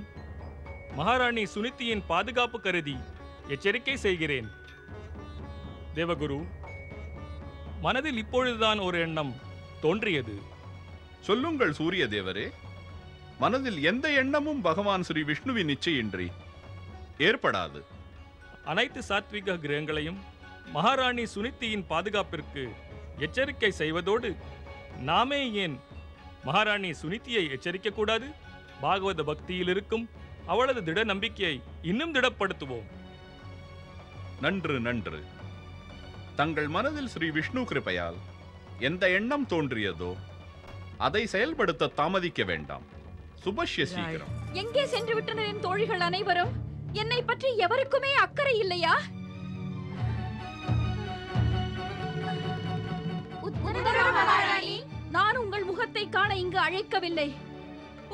மகாராணி சுனிதியின் பாதுகாப்பு கருதி எச்சரிக்கை செய்கிறேன். தேவகுரு, மனதில் இப்பொழுதுதான் ஒரு எண்ணம் தோன்றியது. சொல்லுங்கள் சூரிய தேவரே. மனதில் எந்த எண்ணமும் பகவான் ஸ்ரீ விஷ்ணுவின் இச்சையின்றி ஏற்படாது. அனைத்து சாத்விக கிரகங்களையும் மகாராணி சுனித்தியின் பாதுகாப்பிற்கு எச்சரிக்கை செய்வதோடு நாமே ஏன் மகாராணி சுனித்தியை எச்சரிக்க கூடாது? பாகவத பக்தியில் இருக்கும் அவளது திட நம்பிக்கையை இன்னும் திடப்படுத்துவோம். நன்று நன்று. தங்கள் மனதில் ஸ்ரீ விஷ்ணு கிருபையால் எந்த எண்ணம் தோன்றியதோ அதை செயல்படுத்த தாமதிக்க வேண்டாம். சுபஷ்ய சீக்கிரம். எங்கே சென்று விட்டனர் என் தோழிகள் அனைவரும்? என்னை பற்றி எவருக்குமே அக்கறை இல்லையா? நான் உங்கள் முகத்தை காண இங்கு அழைக்கவில்லை.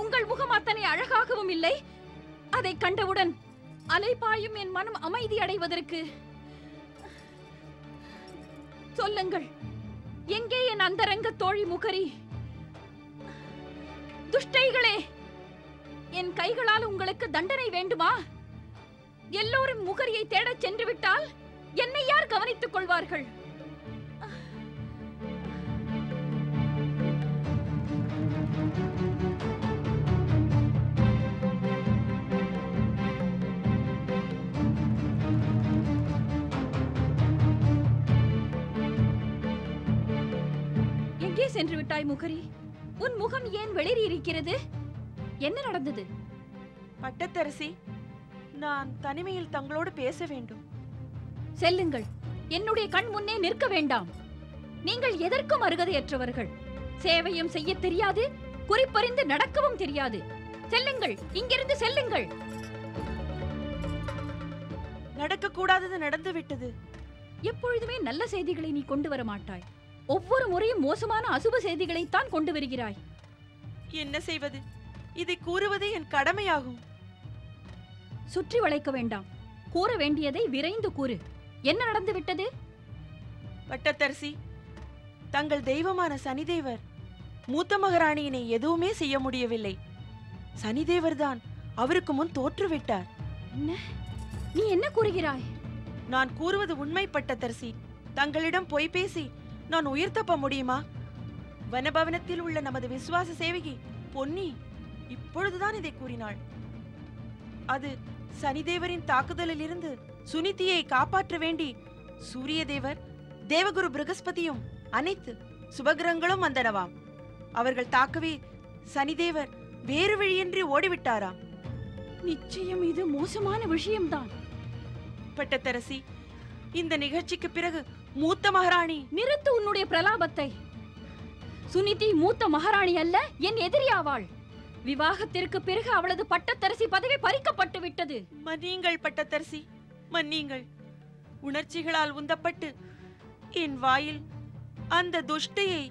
உங்கள் முகம் அத்தனை அழகாகவும் இல்லை. அதை கண்டவுடன் அலைபாயும் என் மனம் அமைதி அடைவதற்கு சொல்லுங்கள், எங்கே என் அந்தரங்க தோழி முகரி? துஷ்டைகளே, என் கைகளால் உங்களுக்கு தண்டனை வேண்டுமா? எல்லோரும் முகரியை தேடச் சென்று விட்டால் என்னை யார் கவனித்துக் கொள்வார்கள்? எங்கே சென்று விட்டாய் முகரி? உன் முகம் ஏன் வெளிரி இருக்கிறது? என்ன நடந்தது? பட்டத்தரசி, நான் தனிமையில் தங்களோடு பேச வேண்டும். செல்லுங்கள், என்னுடைய கண் முன்னே நிற்க வேண்டாம். நீங்கள் எதற்கும் அருகதையற்றவர்கள். சேவையும் செய்ய தெரியாது, குறிப்பறிந்து நடக்கவும் தெரியாது. செல்லுங்கள், இங்கிருந்து செல்லுங்கள். நடக்க கூடாதது நடந்து விட்டது. எப்பொழுதுமே நல்ல செய்திகளை நீ கொண்டு வர மாட்டாய். ஒவ்வொரு முறையும் மோசமான அசுப செய்திகளைத்தான் கொண்டு வருகிறாய். என்ன செய்வது? இதை கூறுவதே என் கடமையாகும். சுற்றி வளைக்க வேண்டாம். கூற வேண்டியதை விரைந்து கூறு. என்ன நடந்து விட்டது? பட்டத்தரசி, தங்கள் தெய்வமான சனிதேவர் மூத்த மகாராணியினை எதுவுமே செய்ய முடியவில்லை. சனிதேவர் தான் அவருக்கு முன் தோற்றுவிட்டார். நீ என்ன கூறுகிறாய்? நான் கூறுவது உண்மை பட்டத்தரசி. தங்களிடம் பொய் பேசி நான் உயிர் தப்ப முடியுமா? வனபவனத்தில் உள்ள நமது விசுவாச சேவகி பொன்னி இப்பொழுதுதான் இதை கூறினாள். அது சனிதேவரின் தாக்குதலில் இருந்து சுனிதியை காப்பாற்ற வேண்டி சூரிய தேவர், தேவகுரு பிரகஸ்பதியும் அனைத்து சுபகிரகங்களும் வந்தனவாம். அவர்கள் தாக்கவே சனிதேவர் வேறு வழியின்றி ஓடிவிட்டாராம். நிச்சயம் இது மோசமான விஷயம்தான். பட்டத்தரசி, இந்த நிகழ்ச்சிக்கு பிறகு மூத்த மகாராணி... நிறுத்து உன்னுடைய பிரலாபத்தை. சுனிதி மூத்த மகாராணி அல்ல, என் எதிரியாவாள். விவாகத்திற்கு பிறகு அவளது பட்டத்தரசி பதவி பறிக்கப்பட்டு விட்டது. மன்னியுங்கள் பட்டத்தரசி, மன்னியுங்கள். உணர்ச்சிகளால் உந்தப்பட்டு என் வாயில் அந்த துஷ்டையை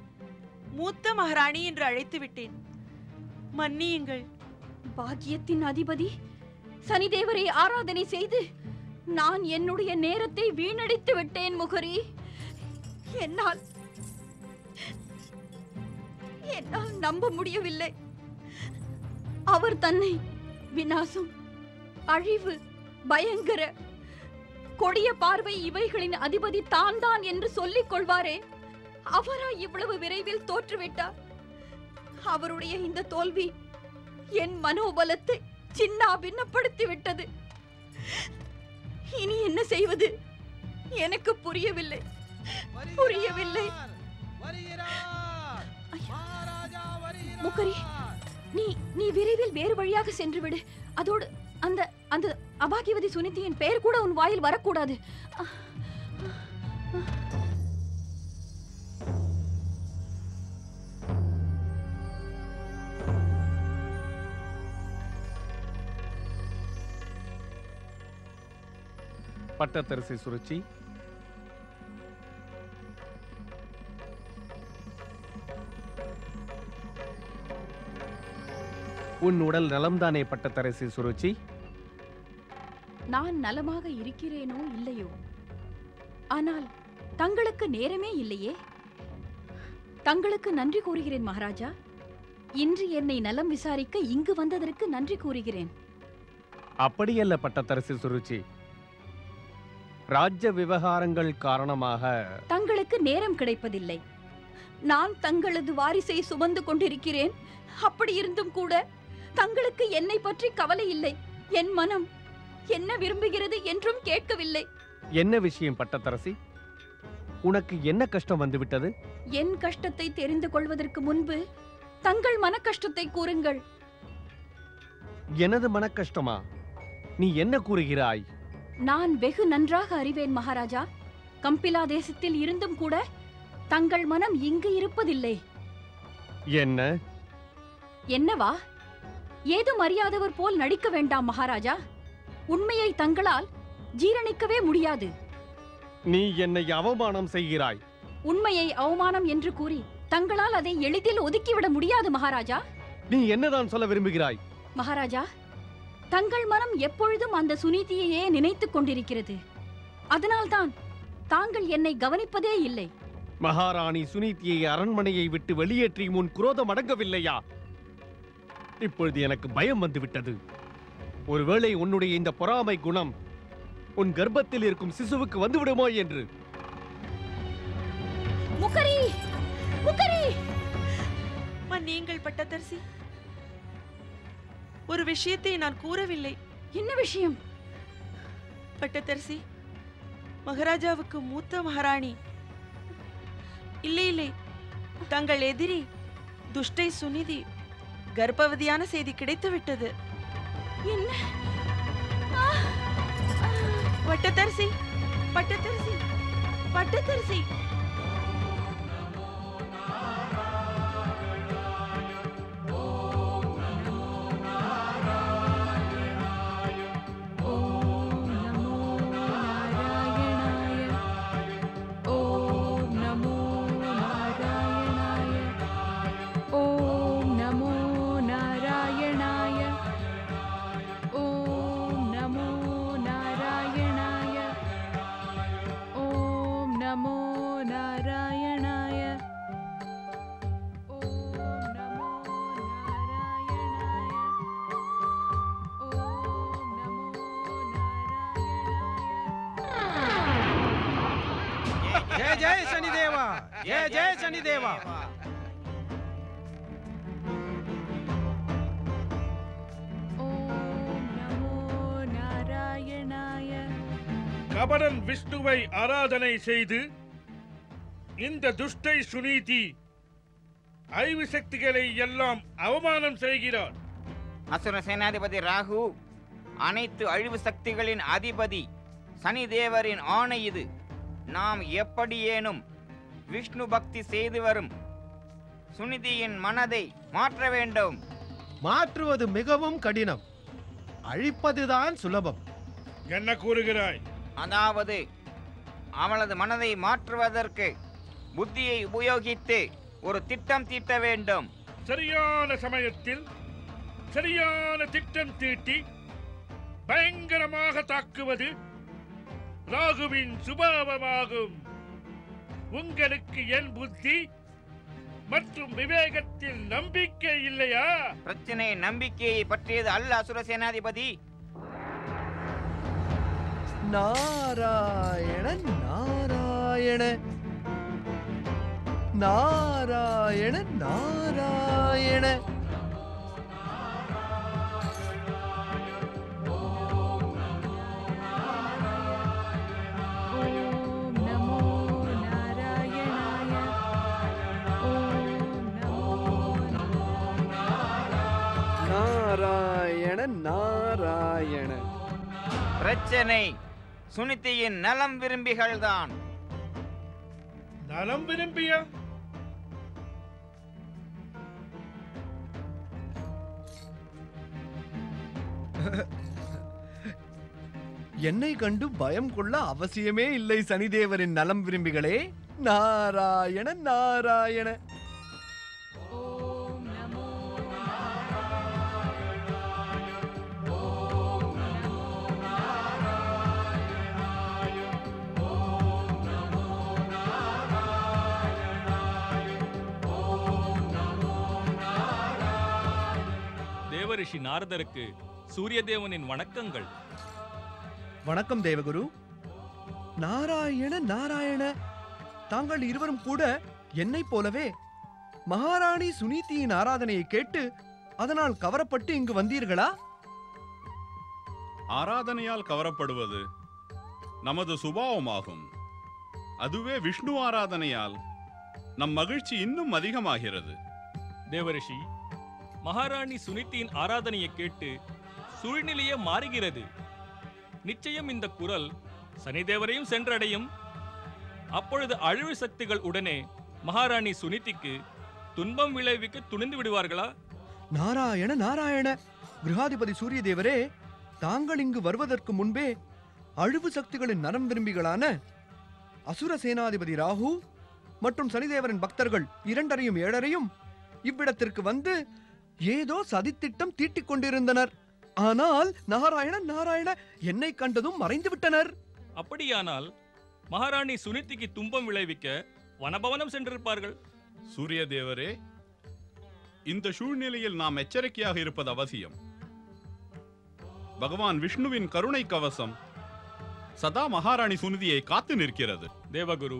மூத்த மகாராணி என்று அழைத்து விட்டேன். மன்னியுங்கள். பாக்கியத்தின் அதிபதி சனிதேவரை ஆராதனை செய்து நான் என்னுடைய நேரத்தை வீணடித்து விட்டேன் முகரி. என்னால் நம்ப முடியவில்லை. அவர் தன்னை விநாசம், அழிவு, பயங்கர கொடிய பார்வை இவைகளின் அதிபதி தான் தான் என்று சொல்லிக் கொள்வாரே, அவரா இவ்வளவு விரைவில் தோற்றுவிட்டார். அவருடைய இந்த தோல்வி என் மனோபலத்தை சின்னா பின்னப்படுத்தி விட்டது. இனி என்ன செய்வது? எனக்கு புரியவில்லை. முகரி, நீ விரைவில் வேறு வழியாக சென்று விடு. அதோடு அந்த அந்த அபாகியவதி சுனிதியின் பெயர் கூட உன் வாயில் வரக்கூடாது. பட்டத்தரசி சுருச்சி, உன் உடல் நலம்தானே பட்டத்தரசி சுருச்சி? நான் நலமாக இருக்கிறேனோ இல்லையோ, ஆனால் தங்களுக்கு நேரமே இல்லையே. தங்களுக்கு நன்றி கூறுகிறேன் மகாராஜா. இன்று என்னை நலம் விசாரிக்க இங்கு வந்ததற்கு நன்றி கூறுகிறேன். அப்படியல்ல பட்டத்தரசி சுருச்சி, ராஜ்ய விவகாரங்கள் காரணமாக தங்களுக்கு நேரம் கிடைப்பதில்லை. நான் தங்களது வாரிசை சுமந்து கொண்டிருக்கிறேன். அப்படி இருந்தும் கூட தங்களுக்கு என்னை பற்றி கவலை இல்லை. என் மனம் என்ன விரும்புகிறது என்றும் கேட்கவில்லை. என்ன விஷயம் பட்டத்தரசி? உனக்கு என்ன கஷ்டம் வந்துவிட்டது? என் கஷ்டத்தை தெரிந்து கொள்வதற்கு முன்பு தங்கள் மன கஷ்டத்தை கூறுங்கள். எனது மன கஷ்டமா? நீ என்ன கூறுகிறாய்? நான் வெகு நன்றாக அறிவேன் மகாராஜா. கம்பிலா தேசத்தில் இருந்தும் கூட தங்கள் மனம் இங்கு இருப்பதில்லை. என்ன? என்னவா? ஏதும் அறியாதவர் போல் நடிக்க வேண்டாம் மகாராஜா. உண்மையை தங்களால் ஜீரணிக்கவே முடியாது. நீ என்னை அவமானம் செய்கிறாய். உண்மையை அவமானம் என்று கூறி தங்களால் அதை எளிதில் ஒதுக்கிவிட முடியாது மகாராஜா. நீ என்னதான் சொல்ல விரும்புகிறாய்? மகாராஜா, தங்கள் மனம் எப்பொழுதும் அந்த சுனீதியையே நினைத்துக் கொண்டிருக்கிறது. அதனால்தான் தாங்கள் என்னை கவனிப்பதே இல்லை. மகாராணி சுனீதியை அரண்மனையை விட்டு வெளியேற்றி முன் குரோதம் அடங்கவில்லையா? இப்பொழுது எனக்கு பயம் வந்துவிட்டது. ஒருவேளை உன்னுடைய இந்த பொறாமை குணம் உன் கர்ப்பத்தில் இருக்கும் சிசுவுக்கு வந்துவிடுமோ என்று. முகரி! முகரி! நீங்கள் பட்டத்தரசி, ஒரு விஷயத்தை நான் கூறவில்லை. என்ன விஷயம்? பட்டத்தரசி, மகாராஜாவுக்கு மூத்த மகாராணி, இல்லை தங்கள் எதிரி துஷ்டை சுனிதி கர்ப்பவதியான செய்தி கிடைத்துவிட்டது. என்ன? பட்டத்தரசி, பட்டத்தரசி, பட்டத்தரசி! जय जय शनिदेवा, जय जय शनिदेवा। கபடன் விஷ்ணுவை ஆராதனை செய்து இந்த துஷ்டை சுனீதி ஐவு சக்திகளை எல்லாம் அவமானம் செய்கிறார். அசுர சேனாதிபதி ராகு அனைத்து அழிவு சக்திகளின் அதிபதி சனி தேவரின் ஆணை இது. நாம் எப்படியேனும் விஷ்ணு பக்தி செய்து வரும் சுனிதியின் மனதை மாற்ற வேண்டும். மாற்றுவது மிகவும் கடினம், அழிப்பதுதான் சுலபம். என்ன கூறுகிறாய்? அதாவது அவளது மனதை மாற்றுவதற்கு புத்தியை உபயோகித்து ஒரு திட்டம் தீட்ட வேண்டும். சரியான சமயத்தில் சரியான திட்டம் தீட்டி பயங்கரமாக தாக்குவது ராகுவின் சுபாவமாகும். உங்களுக்கு என் புத்தி மற்றும் விவேகத்தில் நம்பிக்கை இல்லையா? பிரச்சனை நம்பிக்கையை பற்றியது அல்ல அசுர சேனாதிபதி. நாராயண நாராயண நாராயண நாராயண. நாராயண நாராயண. பிரச்சனை சுனிதியின் நலம் விரும்பிகள்தான். நலம் விரும்பியா? என்னை கண்டு பயம் கொள்ள அவசியமே இல்லை சனிதேவரின் நலம் விரும்பிகளே. நாராயண நாராயண. தேவரிஷி நாரதருக்கு சூரியதேவனின் வணக்கங்கள். வணக்கம் தேவகுரு. நாராயண நாராயண. தாங்கள் இருவரும் கூட என்னைப் போலவே மகாராணி சுனீதியின் ஆராதனையை கேட்டு அதனால் கவரப்பட்டு இங்கு வந்தீர்களா? ஆராதனையால் கவரப்படுவது நமது சுபாவமாகும். அதுவே விஷ்ணு ஆராதனையால் நம் மகிழ்ச்சி இன்னும் அதிகமாகிறது. தேவரிஷி, மகாராணி சுனித்தியின் ஆராதனையை கேட்டு சூழ்நிலையே மாறுகிறது. நிச்சயம் இந்த குரல் சனிதேவரையும் சென்றடையும். அப்பொழுது அழிவு சக்திகள் உடனே மகாராணி சுனிதிக்கு துன்பம் விளைவிக்க துணிந்து விடுவார்களா? நாராயண நாராயண! கிரகாதிபதி சூரிய தேவரே, தாங்கள் இங்கு வருவதற்கு முன்பே அழிவு சக்திகளின் நரம் விரும்பிகளான அசுர சேனாதிபதி ராகு மற்றும் சனிதேவரின் பக்தர்கள் 2 7 இவ்விடத்திற்கு வந்து ஏதோ சதித்திட்டம் தீட்டிக் கொண்டிருந்தனர். ஆனால் நாராயண நாராயண, என்னை கண்டதும் மறைந்து விட்டனர். அப்படியானால் மகாராணி சுனிதிக்கு துன்பம் விளைவிக்க வனபவனம் சென்றிருப்பார்கள். சூரிய தேவரே, இந்த சூழ்நிலையில் நாம் எச்சரிக்கையாக இருப்பது அவசியம். பகவான் விஷ்ணுவின் கருணை கவசம் சதா மகாராணி சுனிதியை காத்து நிற்கிறது. தேவகுரு,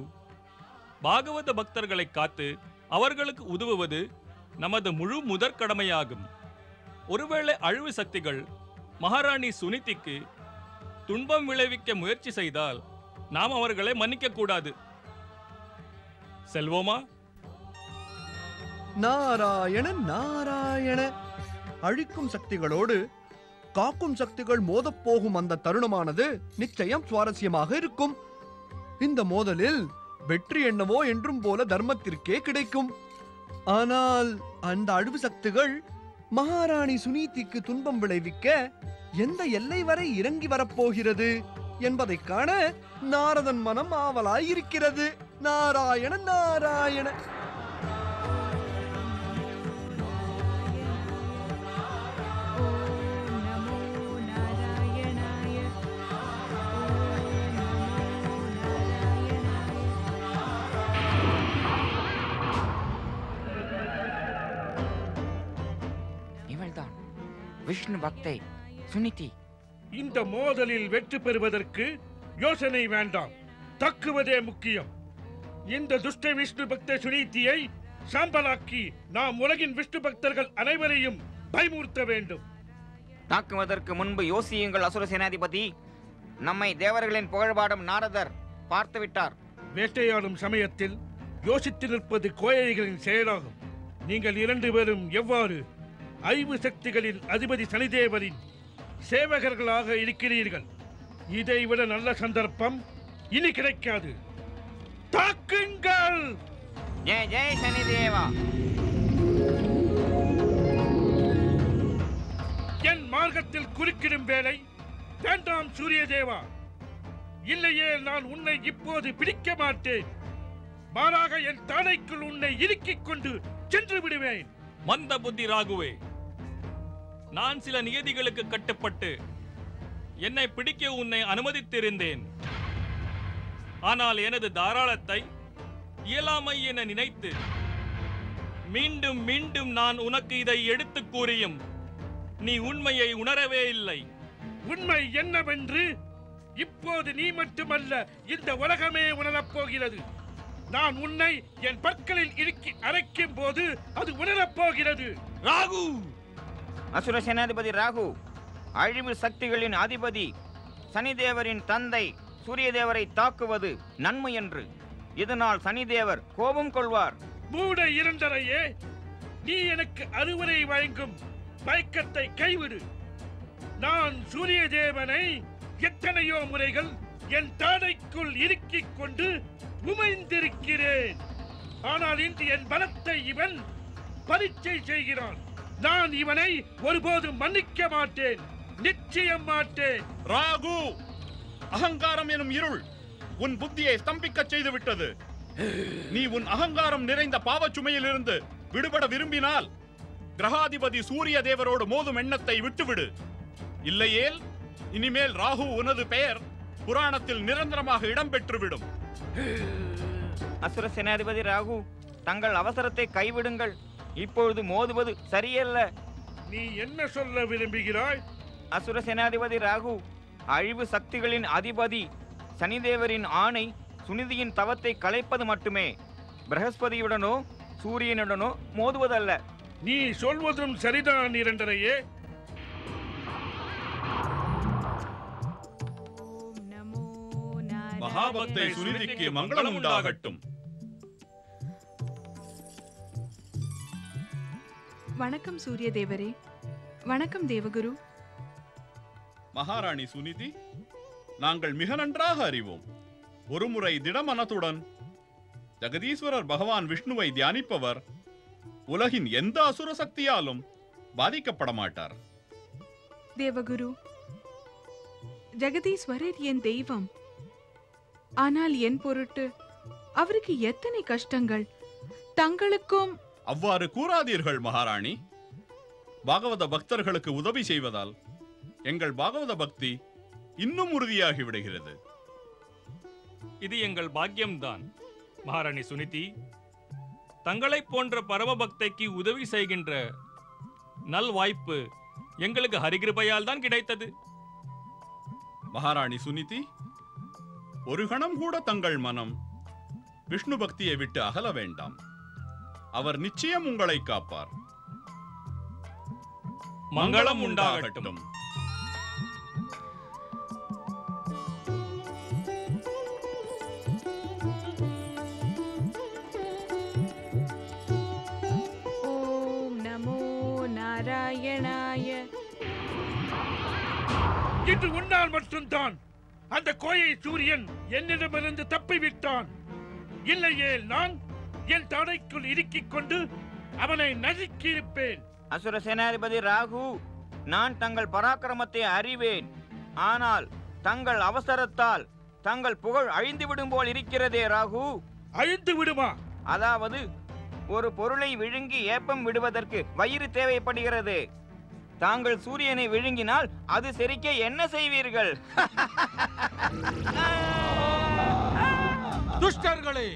பாகவத பக்தர்களை காத்து அவர்களுக்கு உதவுவது நமது முழு முதற் கடமையாகும். ஒருவேளை அழிவு சக்திகள் மகாராணி சுனிதிக்கு துன்பம் விளைவிக்க முயற்சி செய்தால் நாம் அவர்களை மன்னிக்க கூடாது. செல்வோமா? நாராயண நாராயண! அழிக்கும் சக்திகளோடு காக்கும் சக்திகள் மோதப்போகும் அந்த தருணமானது நிச்சயம் சுவாரஸ்யமாக இருக்கும். இந்த மோதலில் வெற்றி என்னவோ என்றும் போல தர்மத்திற்கே கிடைக்கும். ஆனால் அந்த அழிவு சக்திகள் மகாராணி சுனிதிக்கு துன்பம் விளைவிக்க எந்த எல்லை வரை இறங்கி வரப்போகிறது என்பதை காண நாரதன் மனம் ஆவலாயிருக்கிறது. நாராயண நாராயண! இவள்தான் விஷ்ணு பக்தை சுனிதி. இந்த மோதலில் வெற்றி பெறுவதற்கு யோசனை வேண்டாம், தக்குவதே முக்கியம். இந்த துஷ்ட விஷ்ணு பக்த சுனிதியை சாம்பலாக்கி நாம் உலகின் விஷ்ணு பக்தர்கள் அனைவரையும் பயமுறுத்த வேண்டும். தாக்குவதற்கு முன்பு யோசியுங்கள் அசுர சேனாதிபதி. நம்மை தேவர்களின் புகழ்பாடும் நாரதர் பார்த்துவிட்டார். வேட்டையாடும் சமயத்தில் யோசித்து நிற்பது கோழைகளின் செயலாகும். நீங்கள் 2 பேரும் எவ்வாறு ஐவு சக்திகளின் அதிபதி சனிதேவரின் சேவகர்களாக இருக்கிறீர்கள். இதைவிட நல்ல சந்தர்ப்பம் இனி கிடைக்காது. தாக்குங்கள்! ஜெய் ஜெய் சனிதேவா! என் மார்க்கத்தில் குறுக்கிடும் வேலை வேண்டாம் சூரிய தேவா. இல்லையே நான் உன்னை இப்போது பிடிக்க மாட்டேன். மாறாக என் தாடைக்குள் உன்னை இறுக்கிக் கொண்டு சென்று விடுவேன். மந்த புத்தி ராகுவே, நான் சில நியதிகளுக்கு கட்டுப்பட்டு என்னை பிடிக்க உன்னை அனுமதித்திருந்தேன். ஆனால் எனது தாராளத்தை இயலாமை என நினைத்து மீண்டும் மீண்டும் நான் உனக்கு இதை எடுத்துக் கூறியும் நீ உண்மையை உணரவே இல்லை. உண்மை என்னவென்று இப்போது நீ மட்டுமல்ல, இந்த உலகமே உணரப் போகிறது. நான் உன்னை என் பற்களில் இறுக்கி அரைக்கும் போது அது உணரப் போகிறது. ராகு! அசுர சேனாதிபதி ராகு அழிவு சக்திகளின் அதிபதி சனிதேவரின் தந்தை சூரிய தேவரை தாக்குவது நன்மை என்று. இதனால் சனிதேவர் கோபம் கொள்வார். மூட இரண்டரையே, நீ எனக்கு அறிவுரை வழங்கும் பயக்கத்தை கைவிடு. நான் சூரிய தேவனை எத்தனையோ முறைகள் என் தாடைக்குள் இறுக்கிக் கொண்டு உமைந்திருக்கிறேன். ஆனால் இன்று என் பலத்தை இவன் பரீட்சை செய்கிறான். நான் இவனை ஒருபோதும் மன்னிக்க மாட்டேன், நிச்சயம் மாட்டேன். ராகு, அகங்காரம் எனும் இருள் உன் புத்தியை ஸ்தம்பிக்க செய்து விட்டது. நீ உன் அகங்காரம் நிறைந்த பாவச்சுமையிலிருந்து விடுபட விரும்பினால் கிரகாதிபதி சூரிய தேவரோடு மோதும் எண்ணத்தை விட்டுவிடு. இல்லையேல் இனிமேல் ராகு உனது பெயர் புராணத்தில் நிரந்தரமாக இடம்பெற்றுவிடும். அசுர சேனாதிபதி ராகு, தங்கள் அவசரத்தை கைவிடுங்கள். இப்பொழுது மோதுவது சரியல்ல. நீ என்ன சொல்ல விரும்புகிறாய்? அசுர சேனாதிபதி ராகு, அழிவு சக்திகளின் அதிபதி சனிதேவரின் ஆணை சுனிதியின் தவத்தை கலைப்பது மட்டுமே. பிரகஸ்பதியுடனோ சூரியனுடனோ மோதுவதல்ல. நீ சொல்வதும் சரிதான் இரண்டரையே. மகாபக்தை சுனிதிக்கு மங்களம் உண்டாகட்டும். வணக்கம் சூரிய தேவரே. வணக்கம் தேவகுரு. மகாராணி சுனிதி, நாங்கள் மிக நன்றாக அறிவோம். ஒருமுறை திடமனத்துடன் ஜெகதீஸ்வரர் பகவான் விஷ்ணுவை தியானிப்பவர் உலகின் எந்த அசுர சக்தியாலும் பாதிக்கப்பட மாட்டார். தேவகுரு, ஜெகதீஸ்வரர் என் தெய்வம். ஆனால் என் பொருட்டு அவருக்கு எத்தனை கஷ்டங்கள். தங்களுக்கும் அவ்வாறு கூறாதீர்கள் மகாராணி. பாகவத பக்தர்களுக்கு உதவி செய்வதால் எங்கள் பாகவத பக்தி இன்னும் உறுதியாகி விடுகிறது. இது எங்கள் பாக்கியம்தான் மகாராணி சுனிதி. தங்களைப் போன்ற பரமபக்தைக்கு உதவி செய்கின்ற நல் வாய்ப்பு எங்களுக்கு ஹரிகிருபையால் தான் கிடைத்தது. மகாராணி சுனிதி, ஒரு கணம் கூட தங்கள் மனம் விஷ்ணு பக்தியை விட்டு அகல வேண்டாம். அவர் நிச்சயம் உங்களை காப்பார். மங்களம் உண்டாகட்டும். ஓம் நமோ நாராயணாய. இன்று உன்னால் மட்டும்தான் அந்த கோயை சூரியன் என்னிடமிருந்து தப்பிவிட்டான். இல்லையே நான் என் தடைக்குள் இறுக்கிக் கொண்டு அவனை நசுக்கியிருப்பேன். அசுர சேனாதிபதி ராகு, நான் தங்கள் பராக்கிரமத்தை அறிவேன். ஆனால் தங்கள் அவசரத்தால் தங்கள் புகழ் அழிந்துவிடும் போல் இருக்கிறதே ராகு. அழிந்து விடுமா? அதாவது ஒரு பொருளை விழுங்கி ஏப்பம் விடுவதற்கு வயிறு தேவைப்படுகிறது. தாங்கள் சூரியனை விழுங்கினால் அது செரிக்க என்ன செய்வீர்கள்? துஷ்டர்களே,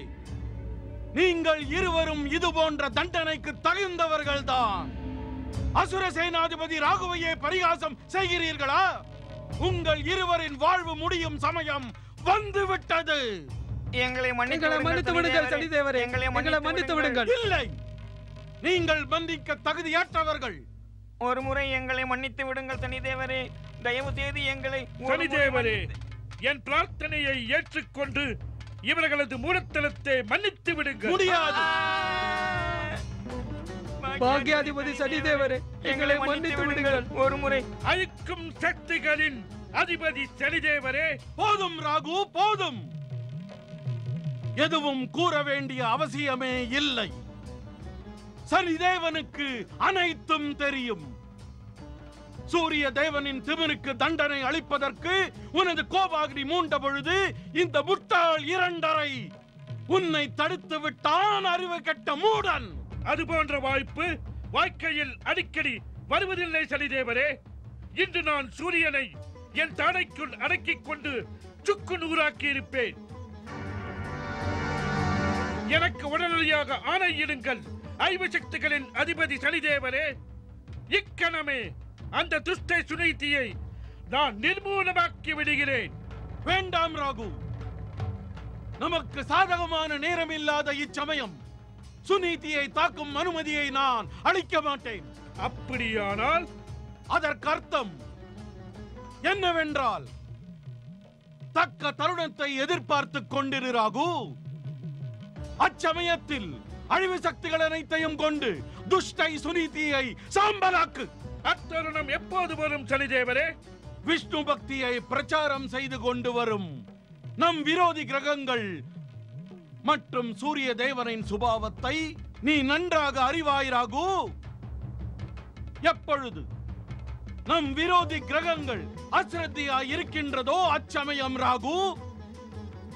நீங்கள் இருவரும் இது போன்ற தண்டனைக்கு தகுந்தவர்கள்தான். அசுர சேனாதிபதி ராகுவையே பரிகாசம் செய்கிறீர்களா? உங்கள் இருவரின் வாழ்வு முடியும் சமயம் வந்துவிட்டது. எங்களை மன்னித்து விடுங்கள் சனிதேவரே. எங்களை மன்னித்து விடுங்கள். இல்லை, நீங்கள் மன்னிக்க தகுதியற்றவர்கள். ஒரு முறை எங்களை மன்னித்து விடுங்கள் சனிதேவரே. தயவு செய்து எங்களை சனிதேவரே, என் பிரார்த்தனையை ஏற்றுக்கொண்டு இவர்களது மூடத்தனத்தை மன்னித்து விடுங்கள். முடியாது. பாக்யாதிபதி சனிதேவரே, எங்களை மன்னித்து விடுங்கள். ஒரு முறை அழிக்கும் சக்திகளின் அதிபதி சனிதேவரே. போதும் ராகு, போதும். எதுவும் கூற வேண்டிய அவசியமே இல்லை. சனிதேவனுக்கு அனைத்தும் தெரியும். சூரிய தேவனின் திமிருக்கு தண்டனை அளிப்பதற்கு உனது கோபாகினி மூண்ட பொழுது இந்த முட்டாள் இரண்டரை உன்னை தடுத்து விட்டான். அறிவு கெட்ட மூடன். அது போன்ற வாய்ப்பு வாழ்க்கையில் அடிக்கடி வருவதில்லை சனிதேவரே. இன்று நான் சூரியனை என் தாடைக்குள் அடக்கிக் கொண்டு சுக்கு நூறாக்கி இருப்பேன். எனக்கு உடனடியாக ஆணையிடுங்கள் ஐவ சக்திகளின் அதிபதி சனிதேவரே. இக்கணமே அந்த துஷ்ட சுனிதியை நான் நிர்மூலமாக்கி விடுகிறேன். வேண்டாம் ராகு, நமக்கு சாதகமான நேரம் இல்லாத இச்சமயம் சுனிதியை தாக்கும் அனுமதியை நான் அளிக்க மாட்டேன். அப்படியானால் அதற்கு அர்த்தம் என்னவென்றால் தக்க தருணத்தை எதிர்பார்த்துக் கொண்டிரு ராகு. அச்சமயத்தில் அழிவு சக்திகள் அனைத்தையும் கொண்டு துஷ்டை சுனிதியை சாம்பலாக்கு. அத்தருணம் எப்போது வரும் சனிதேவரே? விஷ்ணு பக்தியை பிரச்சாரம் செய்து கொண்டு வரும் நம் விரோதி கிரகங்கள் மற்றும் சூரிய தேவனின் சுபாவத்தை நீ நன்றாக அறிவாய் ராகு. எப்பொழுது நம் விரோதி கிரகங்கள் அஸ்ரத்தியாய் இருக்கின்றதோ அச்சமயம் ராகு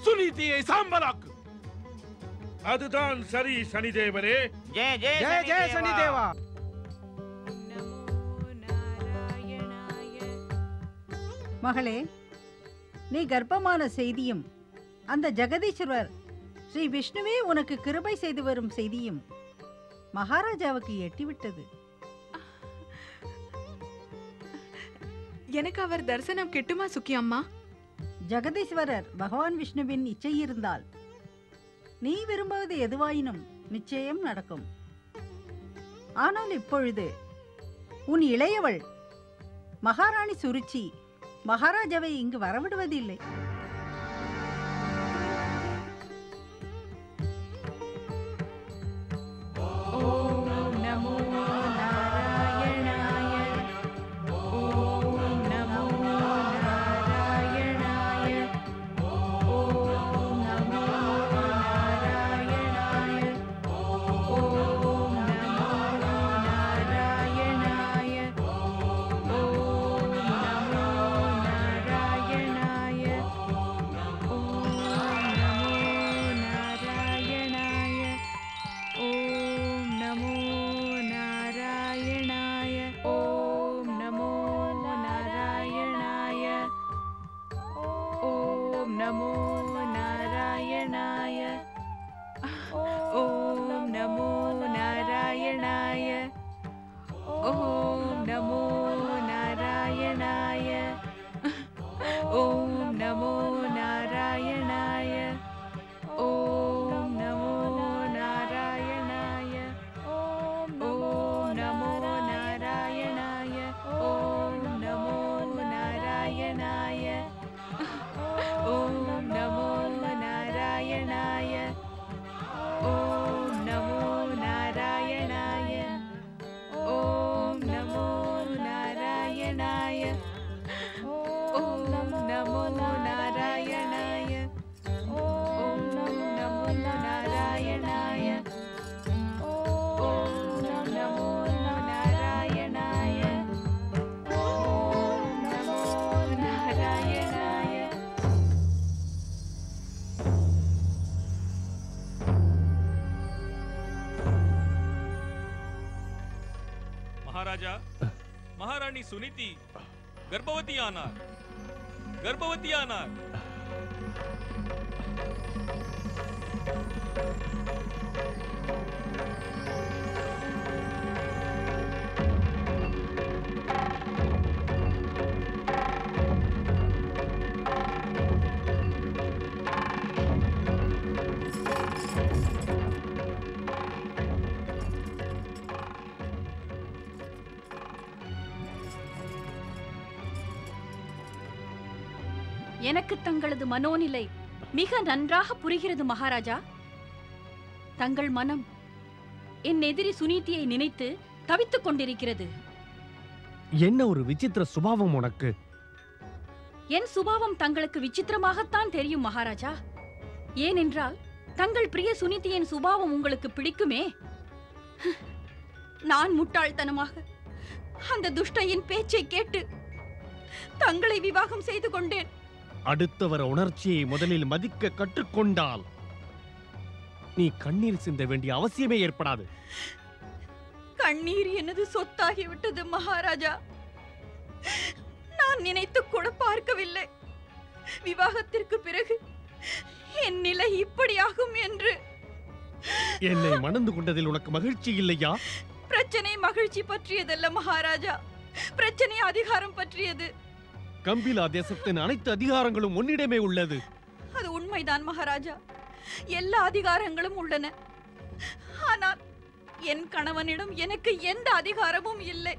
சுனிதியை சாம்பலாக்கு. அதுதான் சரி சனிதேவரே. ஜெய ஜெய ஜெய சனிதேவா. மகளே, நீ கர்ப்பமான செய்தியும் அந்த ஜெகதீஸ்வரர் ஸ்ரீ விஷ்ணுவே உனக்கு கிருபை செய்து வரும் செய்தியும் மகாராஜாவுக்கு எட்டிவிட்டது. எனக்கு அவர் தரிசனம் கிட்டுமா சுக்கி அம்மா? ஜெகதீஸ்வரர் பகவான் விஷ்ணுவின் இச்சை இருந்தால் நீ விரும்புவது எதுவாயினும் நிச்சயம் நடக்கும். ஆனால் இப்பொழுது உன் இளையவள் மகாராணி சுருச்சி மகாராஜாவை இங்கு வரவிடுவதில்லை. மகாராஜா, மகாராணி சுனிதி கர்ப்பவதியானார். எனக்கு தங்களது மனோநிலை மிக நன்றாக புரிகிறது மகாராஜா. தங்கள் மனம் என் எதிரி சுனீதியை நினைத்து தவித்துக் கொண்டிருக்கிறது. என்ன ஒரு விசித்திர சுபாவம் உனக்கு! என் சுபாவம் தங்களுக்கு விசித்திரமாகத்தான் தெரியும் மகாராஜா. ஏனென்றால் தங்கள் பிரிய சுனீதியின் சுபாவம் உங்களுக்கு பிடிக்குமே. நான் முட்டாள்தனமாக அந்த துஷ்டையின் பேச்சை கேட்டு தங்களை விவாகம் செய்து கொண்டேன். அடுத்தவர் உணர்ச்சியை முதலில் மதிக்க கற்றுக்கொண்டால் நீ கண்ணீர் சிந்த வேண்டிய அவசியமே ஏற்படாது. கண்ணீர் எனது சொத்தாகிவிட்டது மகாராஜா. நான் நினைத்து கூட பார்க்கவில்லை விவாகத்திற்கு பிறகு என் நிலை இப்படியாகும் என்று. என்னை மணந்து கொண்டதில் உனக்கு மகிழ்ச்சி இல்லையா? பிரச்சனை மகிழ்ச்சி பற்றியதல்ல மகாராஜா, பிரச்சனை அதிகாரம் பற்றியது. கம்பிலா தேசத்தின் அனைத்து அதிகாரங்களும் உன்னிடமே உள்ளது. அது உண்மைதான் மகாராஜா, எல்லா அதிகாரங்களும் உள்ளன. ஆனால் என் கணவனிடம் எனக்கு எந்த அதிகாரமும் இல்லை.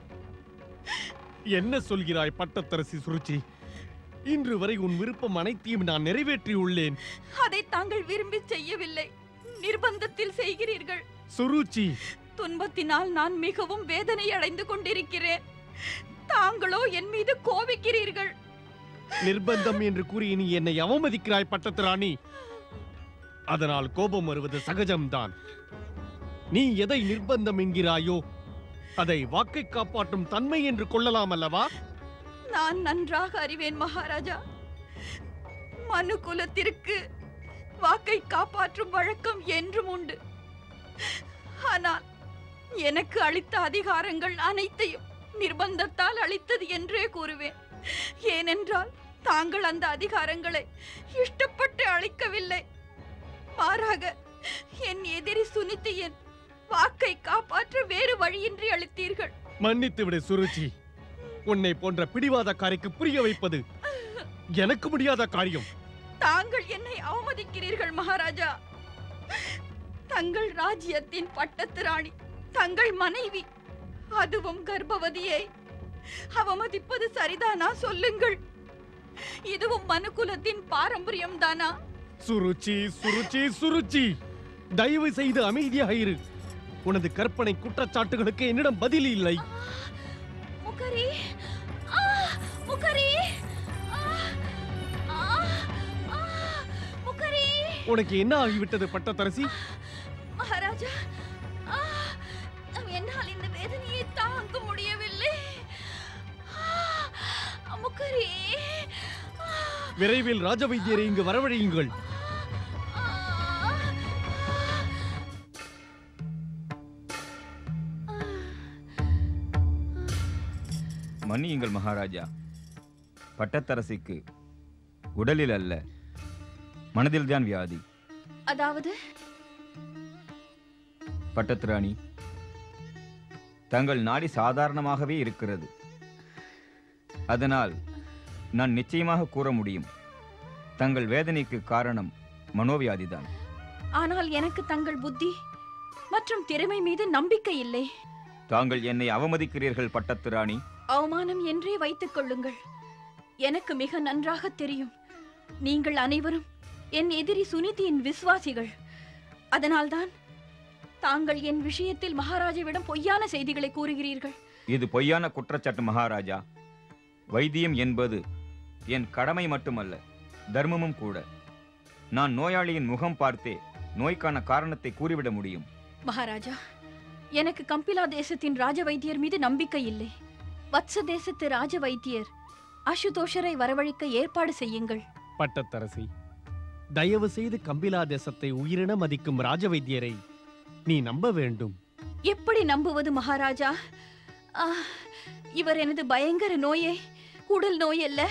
என்ன சொல்கிறாய் பட்டத்தரசி சுருச்சி? இன்று வரை உன் விருப்பம் அனைத்தையும் நான் நிறைவேற்றியுள்ளேன். அதை தாங்கள் விரும்பி செய்யவில்லை, நிர்பந்தத்தில் செய்கிறீர்கள். சுருச்சி, துன்பத்தினால் நான் மிகவும் வேதனை அடைந்து கொண்டிருக்கிறேன். தாங்களோ என் மீது கோபிக்கிறீர்கள். நிர்பந்தம் என்று கூறி நீ என்னை அவமதிக்கிறாய் பட்டத்திராணி. அதனால் கோபம் வருவது சகஜம்தான். நீ எதை நிர்பந்தம் என்கிறாயோ அதை வாக்கை காப்பாற்றும் தன்மை என்று கொள்ளலாம் அல்லவா? நான் நன்றாக அறிவேன் மகாராஜா. மனு குலத்திற்கு வாக்கை காப்பாற்றும் வழக்கம் என்றும் உண்டு. ஆனால் எனக்கு அளித்த அதிகாரங்கள் அனைத்தையும் நிர்பந்தத்தால் அளித்தது என்றே கூறுவேன். ஏனென்றால் தாங்கள் அந்த அதிகாரங்களை இஷ்டப்பட்டு அளிக்கவில்லை. மாறாக என் எதிரி சுனிதியின் வாக்கை காப்பாற்ற வேறு வழியின்றி அளித்தீர்கள். மன்னித்து விடு சுருச்சி. உன்னை போன்ற பிடிவாதக்காரிக்கு புரிய வைப்பது எனக்கு முடியாத காரியம். தாங்கள் என்னை அவமதிக்கிறீர்கள் மகாராஜா. தங்கள் ராஜ்யத்தின் பட்டத்து ராணி தங்கள் மனைவி, அதுவும் கர்ப்பவதியை அவமதிப்பது சரிதானா? சொல்லுங்கள். இதுவும் மனுக்குலத்தின் பாரம்பரியம் தானா? சுருச்சி சுருச்சி சுருச்சி, தயவு செய்து அமைதியாக இரு. உனது கற்பனை குற்றச்சாட்டுகளுக்கு என்னிடம் பதில் இல்லை. முகரி, முகரி, முகரி. உனக்கு என்ன ஆகிவிட்டது பட்டத்தரசி? மகாராஜா, என்னால் இந்த வேதனையை தாங்க முடியவில்லை. முகரி, விரைவில் ராஜவைத்தியரை இங்கு வரவழையுங்கள். மன்னியுங்கள் மகாராஜா, பட்டத்தரசிக்கு உடலில் அல்ல, மனதில்தான் வியாதி. அதாவது பட்டத்திராணி, தங்கள் நாடி சாதாரணமாகவே இருக்கிறது. அதனால் நான் நிச்சயமாக கூற முடியும், தங்கள் வேதனைக்கு காரணம் மனோவியாதிதான். ஆனால் எனக்கு தங்கள் புத்தி மற்றும் திறமை மீது நம்பிக்கை இல்லை. தாங்கள் என்னை அவமதிக்கிறீர்கள் பட்டத்திராணி. அவமானம் என்றே வைத்துக் கொள்ளுங்கள். எனக்கு மிக நன்றாக தெரியும், நீங்கள் அனைவரும் என் எதிரி சுனிதியின் விசுவாசிகள். அதனால்தான் தாங்கள் என் விஷயத்தில் மகாராஜாவிடம் பொய்யான செய்திகளை கூறுகிறீர்கள். இது பொய்யான குற்றச்சாட்டு மகாராஜா. வைத்தியம் என்பது என் கடமை மட்டுமல்ல, தர்மமும் கூட. நான் நோயாளியின் முகம் பார்த்தே நோய்க்கான காரணத்தை கூறிவிட முடியும். மகாராஜா, எனக்கு கம்பிலா தேசத்தின் ராஜ வைத்தியர் மீது நம்பிக்கை இல்லை. வத்ச தேசத்து ராஜ வைத்தியர் அசுதோஷரை வரவழைக்க ஏற்பாடு செய்யுங்கள். பட்டத்தரசி, தயவு செய்து கம்பிலா தேசத்தை உயிரின மதிக்கும் ராஜ வைத்தியரை நீ நம்ப வேண்டும். எப்படி நம்புவது மகாராஜா? இவர் எனது பயங்கர நோயை உடல் நோய் அல்ல,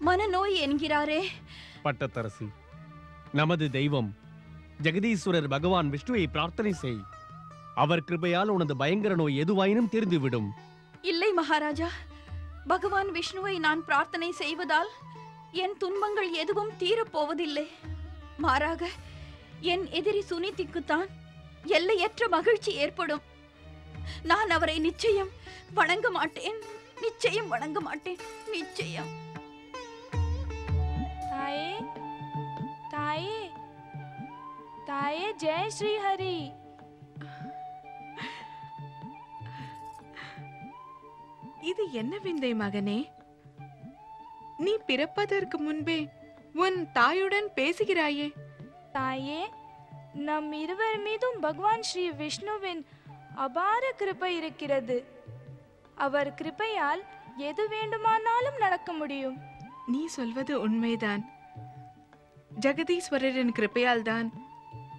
மனநோய் என்கிறாரே. பட்டத்தரசி, நமது தெய்வம் ஜெகதீஸ்வரர் பகவான் விஷ்ணுவை பிரார்த்தனை செய். அவர் கிருபையால் உனது பயங்கர நோய் எதுவாயினும் தீர்ந்துவிடும். இல்லை மகாராஜா, பகவான் விஷ்ணுவை நான் பிரார்த்தனை செய்வதால் என் துன்பங்கள் எதுவும் தீரப்போவதில்லை. மாறாக என் எதிரி சுனிதிக்குத்தான் எல்லையற்ற மகிழ்ச்சி ஏற்படும். நான் அவரை நிச்சயம் வணங்க மாட்டேன், நிச்சயம் வணங்க மாட்டேன், நிச்சயம். தாயே, தாயே, தாயே, ஜெய் ஸ்ரீ ஹரி. இது என்ன விந்தை மகனே? நீ பிறப்பதற்கு முன்பே உன் தாயுடன் பேசுகிறாயே. தாயே, நம் இருவர் மீதும் பகவான் ஸ்ரீ விஷ்ணுவின் அபார கிருபை இருக்கிறது. அவர் கிருபையால் எது வேண்டுமானாலும் நடக்க முடியும். நீ சொல்வது உண்மைதான். ஜெகதீஸ்வரரின் கிருபையால் தான்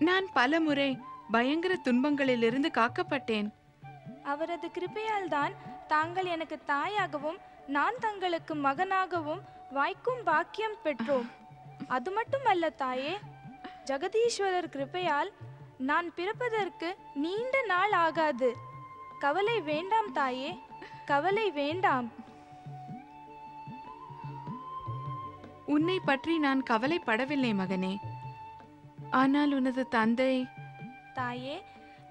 நான் பல முறை பயங்கர துன்பங்களிலிருந்து காக்கப்பட்டேன். அவரது கிருபையால் தான் தாங்கள் எனக்கு தாயாகவும் நான் தங்களுக்கு மகனாகவும் வாய்க்கும் பாக்கியம் பெற்றோம். அது மட்டுமல்ல தாயே, ஜெகதீஸ்வரர் கிருபையால் நான் பிறப்பதற்கு நீண்ட நாள் ஆகாது. கவலை வேண்டாம் தாயே, கவலை வேண்டாம். உன்னை பற்றி நான் கவலைப்படவில்லை மகனே. ஆனால் உனது தந்தை... தாயே,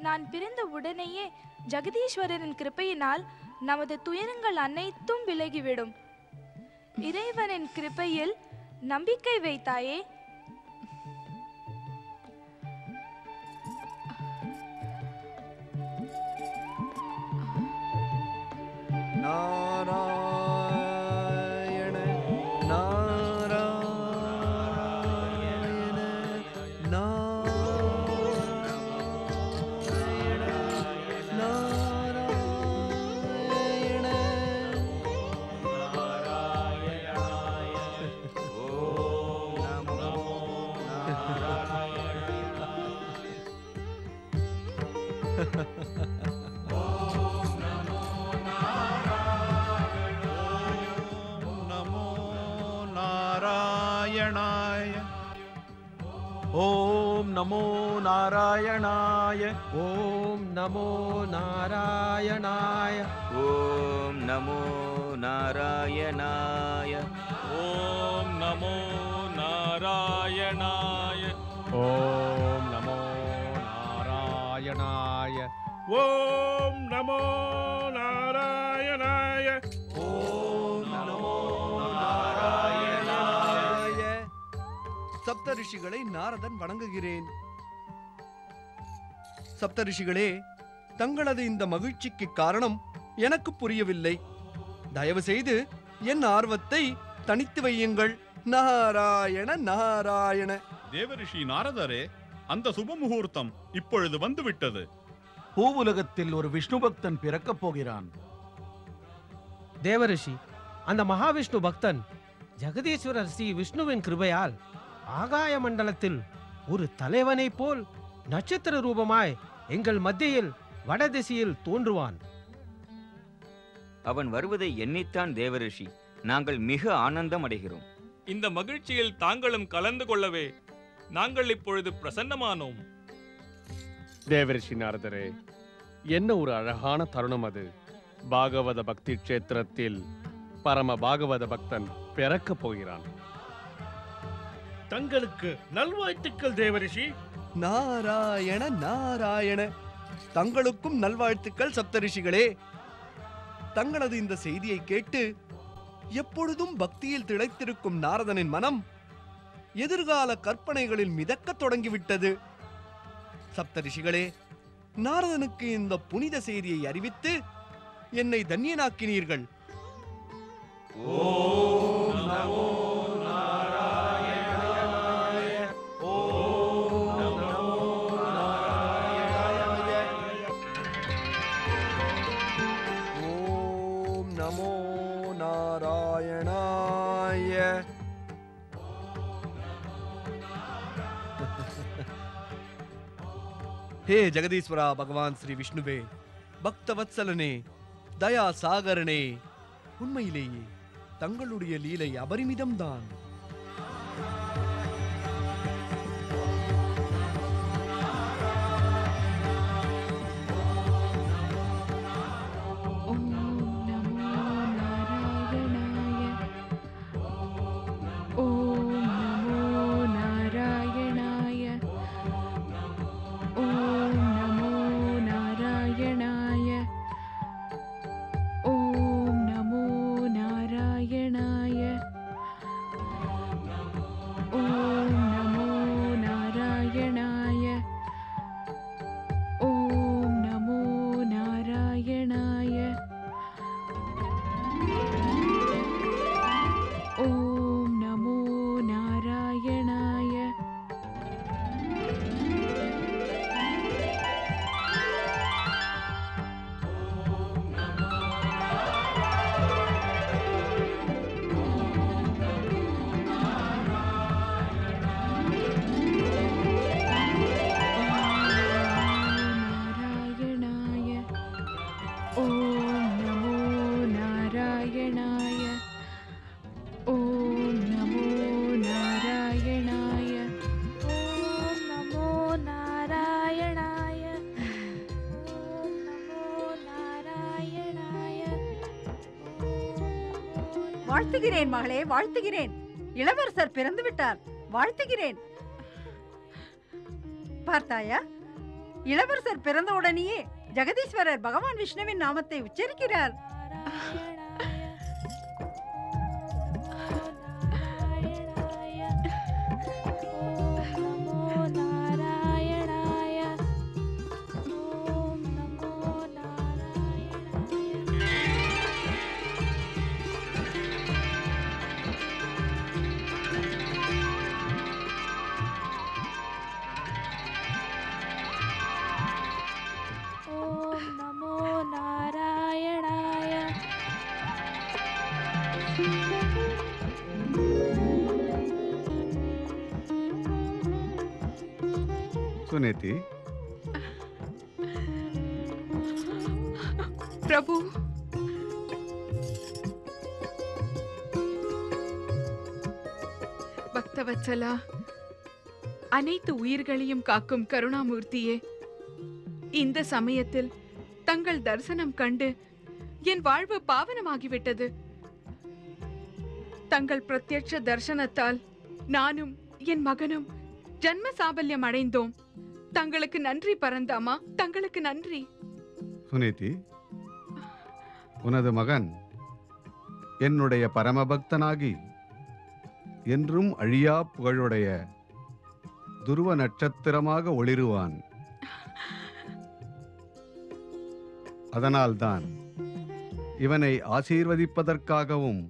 நான் பிறந்த உடனேயே ஜெகதீஸ்வரரின் கிருபையினால் நமது துயரங்கள் அனைத்தும் விலகிவிடும். இறைவனின் கிருபையில் நம்பிக்கை வைத்தாயே. நாராயண நாராயண ஓம் நமோ நாராயணாய. ஓம் நமோ நாராயணாய. ஓம் நமோ நாராயணாய. ஓம் நமோ நாராயணாய. ஓம் நமோ நாராயணாய. ஓம் நமோ நாராயணாய. ஓம் நமோ நாராயணாய. சப்தரிஷிகளை நாரதன் வணங்குகிறேன். சப்தரிஷிகளே, தங்களது இந்த மகிழ்ச்சிக்கு காரணம் எனக்கு புரியவில்லை. தயவு செய்து என் ஆர்வத்தை தனித்து வையுங்கள். நாராயண நாராயண. தேவரிஷி நாரதரே, அந்த சுப முகூர்த்தம் இப்பொழுது வந்துவிட்டது. பூவுலகத்தில் ஒரு விஷ்ணு பக்தன் பிறக்கப் போகிறான். தேவரிஷி, அந்த மகாவிஷ்ணு பக்தன் ஜெகதீஸ்வரர் ஸ்ரீ விஷ்ணுவின் கிருபையால் ஆகாய மண்டலத்தில் ஒரு தலைவனைப் போல் நட்சத்திர ரூபமாய் எங்கள் மத்தியில் வடதிசையில் தோன்றுவான். அவன் வருவதை எண்ணித்தான் தேவரிஷி நாங்கள் மிக ஆனந்தம் அடைகிறோம். இந்த மகிழ்ச்சியில் தாங்களும் கலந்து கொள்ளவே நாங்கள் இப்பொழுது பிரசன்னமானோம். தேவரிஷி நாரதரே, என்ன ஒரு அழகான தருணம் அது. பாகவத பக்தி க்ஷேத்திரத்தில் பரம பாகவத பக்தன் பிறக்கப் போகிறான். தங்களுக்கு நல்வாழ்த்துக்கள் தேவரிஷி. நாராயண நாராயண. தங்களுக்கும் நல்வாழ்த்துக்கள் சப்தரிஷிகளே. தங்களது இந்த செய்தியை கேட்டு எப்பொழுதும் பக்தியில் திளைத்திருக்கும் நாரதனின் மனம் எதிர்கால கற்பனைகளில் மிதக்கத் தொடங்கிவிட்டது. சப்தரிஷிகளே, நாரதனுக்கு இந்த புனித செய்தியை அறிவித்து என்னை தன்யனாக்கினீர்கள். ஓம் நமோ நாராயணாய. ஓம் நமோ நாராயணாய. ஓம் நமோ நாராயணாய. ஹே ஜெகதீஸ்வரா பகவான் ஸ்ரீ விஷ்ணுவே, பக்தவத்சலனே, தயா சாகரனே, உண்மையிலேயே தங்களுடைய லீலை அபரிமிதம்தான். வாழ்த்துகிறேன் மகளே, வாழ்த்துகிறேன். இளவரசர் பிறந்து விட்டார். வாழ்த்துகிறேன். பார்த்தாயா, இளவரசர் பிறந்த உடனேயே ஜெகதீஸ்வரர் பகவான் விஷ்ணுவின் நாமத்தை உச்சரிக்கிறார். சுனேதி, பிரபு, பக்தவத்சலா, அனைத்து உயிர்களையும் காக்கும் கருணாமூர்த்தியே, இந்த சமயத்தில் தங்கள் தரிசனம் கண்டு என் வாழ்வு பாவனமாகிவிட்டது. தங்கள் பிரத்யட்ச தரிசனத்தால் நானும் என் மகனும் ஜன்ம சாபல்யம் அடைந்தோம். தங்களுக்கு நன்றி பரந்தாமா, தங்களுக்கு நன்றி. சுனிதி, உனது மகன் என்னுடைய பரமபக்தனாகி என்றும் அழியா புகழுடைய துருவ நட்சத்திரமாக ஒளிருவான். அதனால்தான் இவனை ஆசீர்வதிப்பதற்காகவும்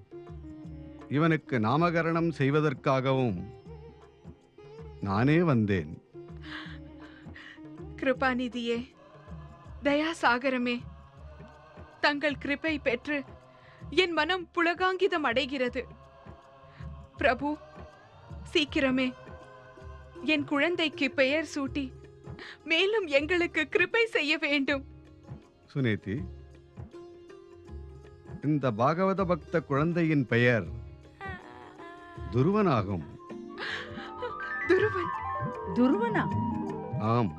இவனுக்கு நாமகரணம் செய்வதற்காகவும் நானே வந்தேன். கிருபாநிதியே, தயாசாகரமே, தங்கள் கிருபை பெற்று என் மனம் புலகாங்கிதம் அடைகிறது. பிரபு, சீக்கிரமே என் குழந்தைக்கு பெயர் சூட்டி மேலும் எங்களுக்கு கிருபை செய்ய வேண்டும். சுனிதி, இந்த பாகவத பக்த குழந்தையின் பெயர் துருவனாகும். துருவன்? துருவனா? ஆம்,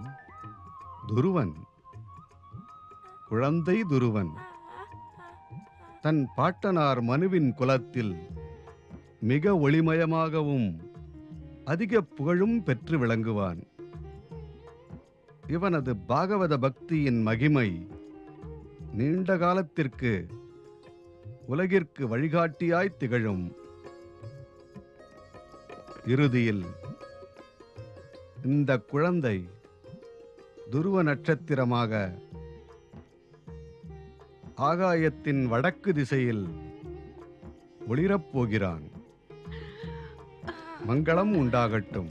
துருவன். குழந்தை துருவன் தன் பாட்டனார் மனுவின் குலத்தில் மிக ஒளிமயமாகவும் அதிக புகழும் பெற்று விளங்குவான். இவனது பாகவத பக்தியின் மகிமை நீண்ட காலத்திற்கு உலகிற்கு வழிகாட்டியாய் திகழும். இறுதியில் இந்த குழந்தை துருவ நட்சத்திரமாக ஆகாயத்தின் வடக்கு திசையில் ஒளிரப் போகிறான். மங்களம் உண்டாகட்டும்.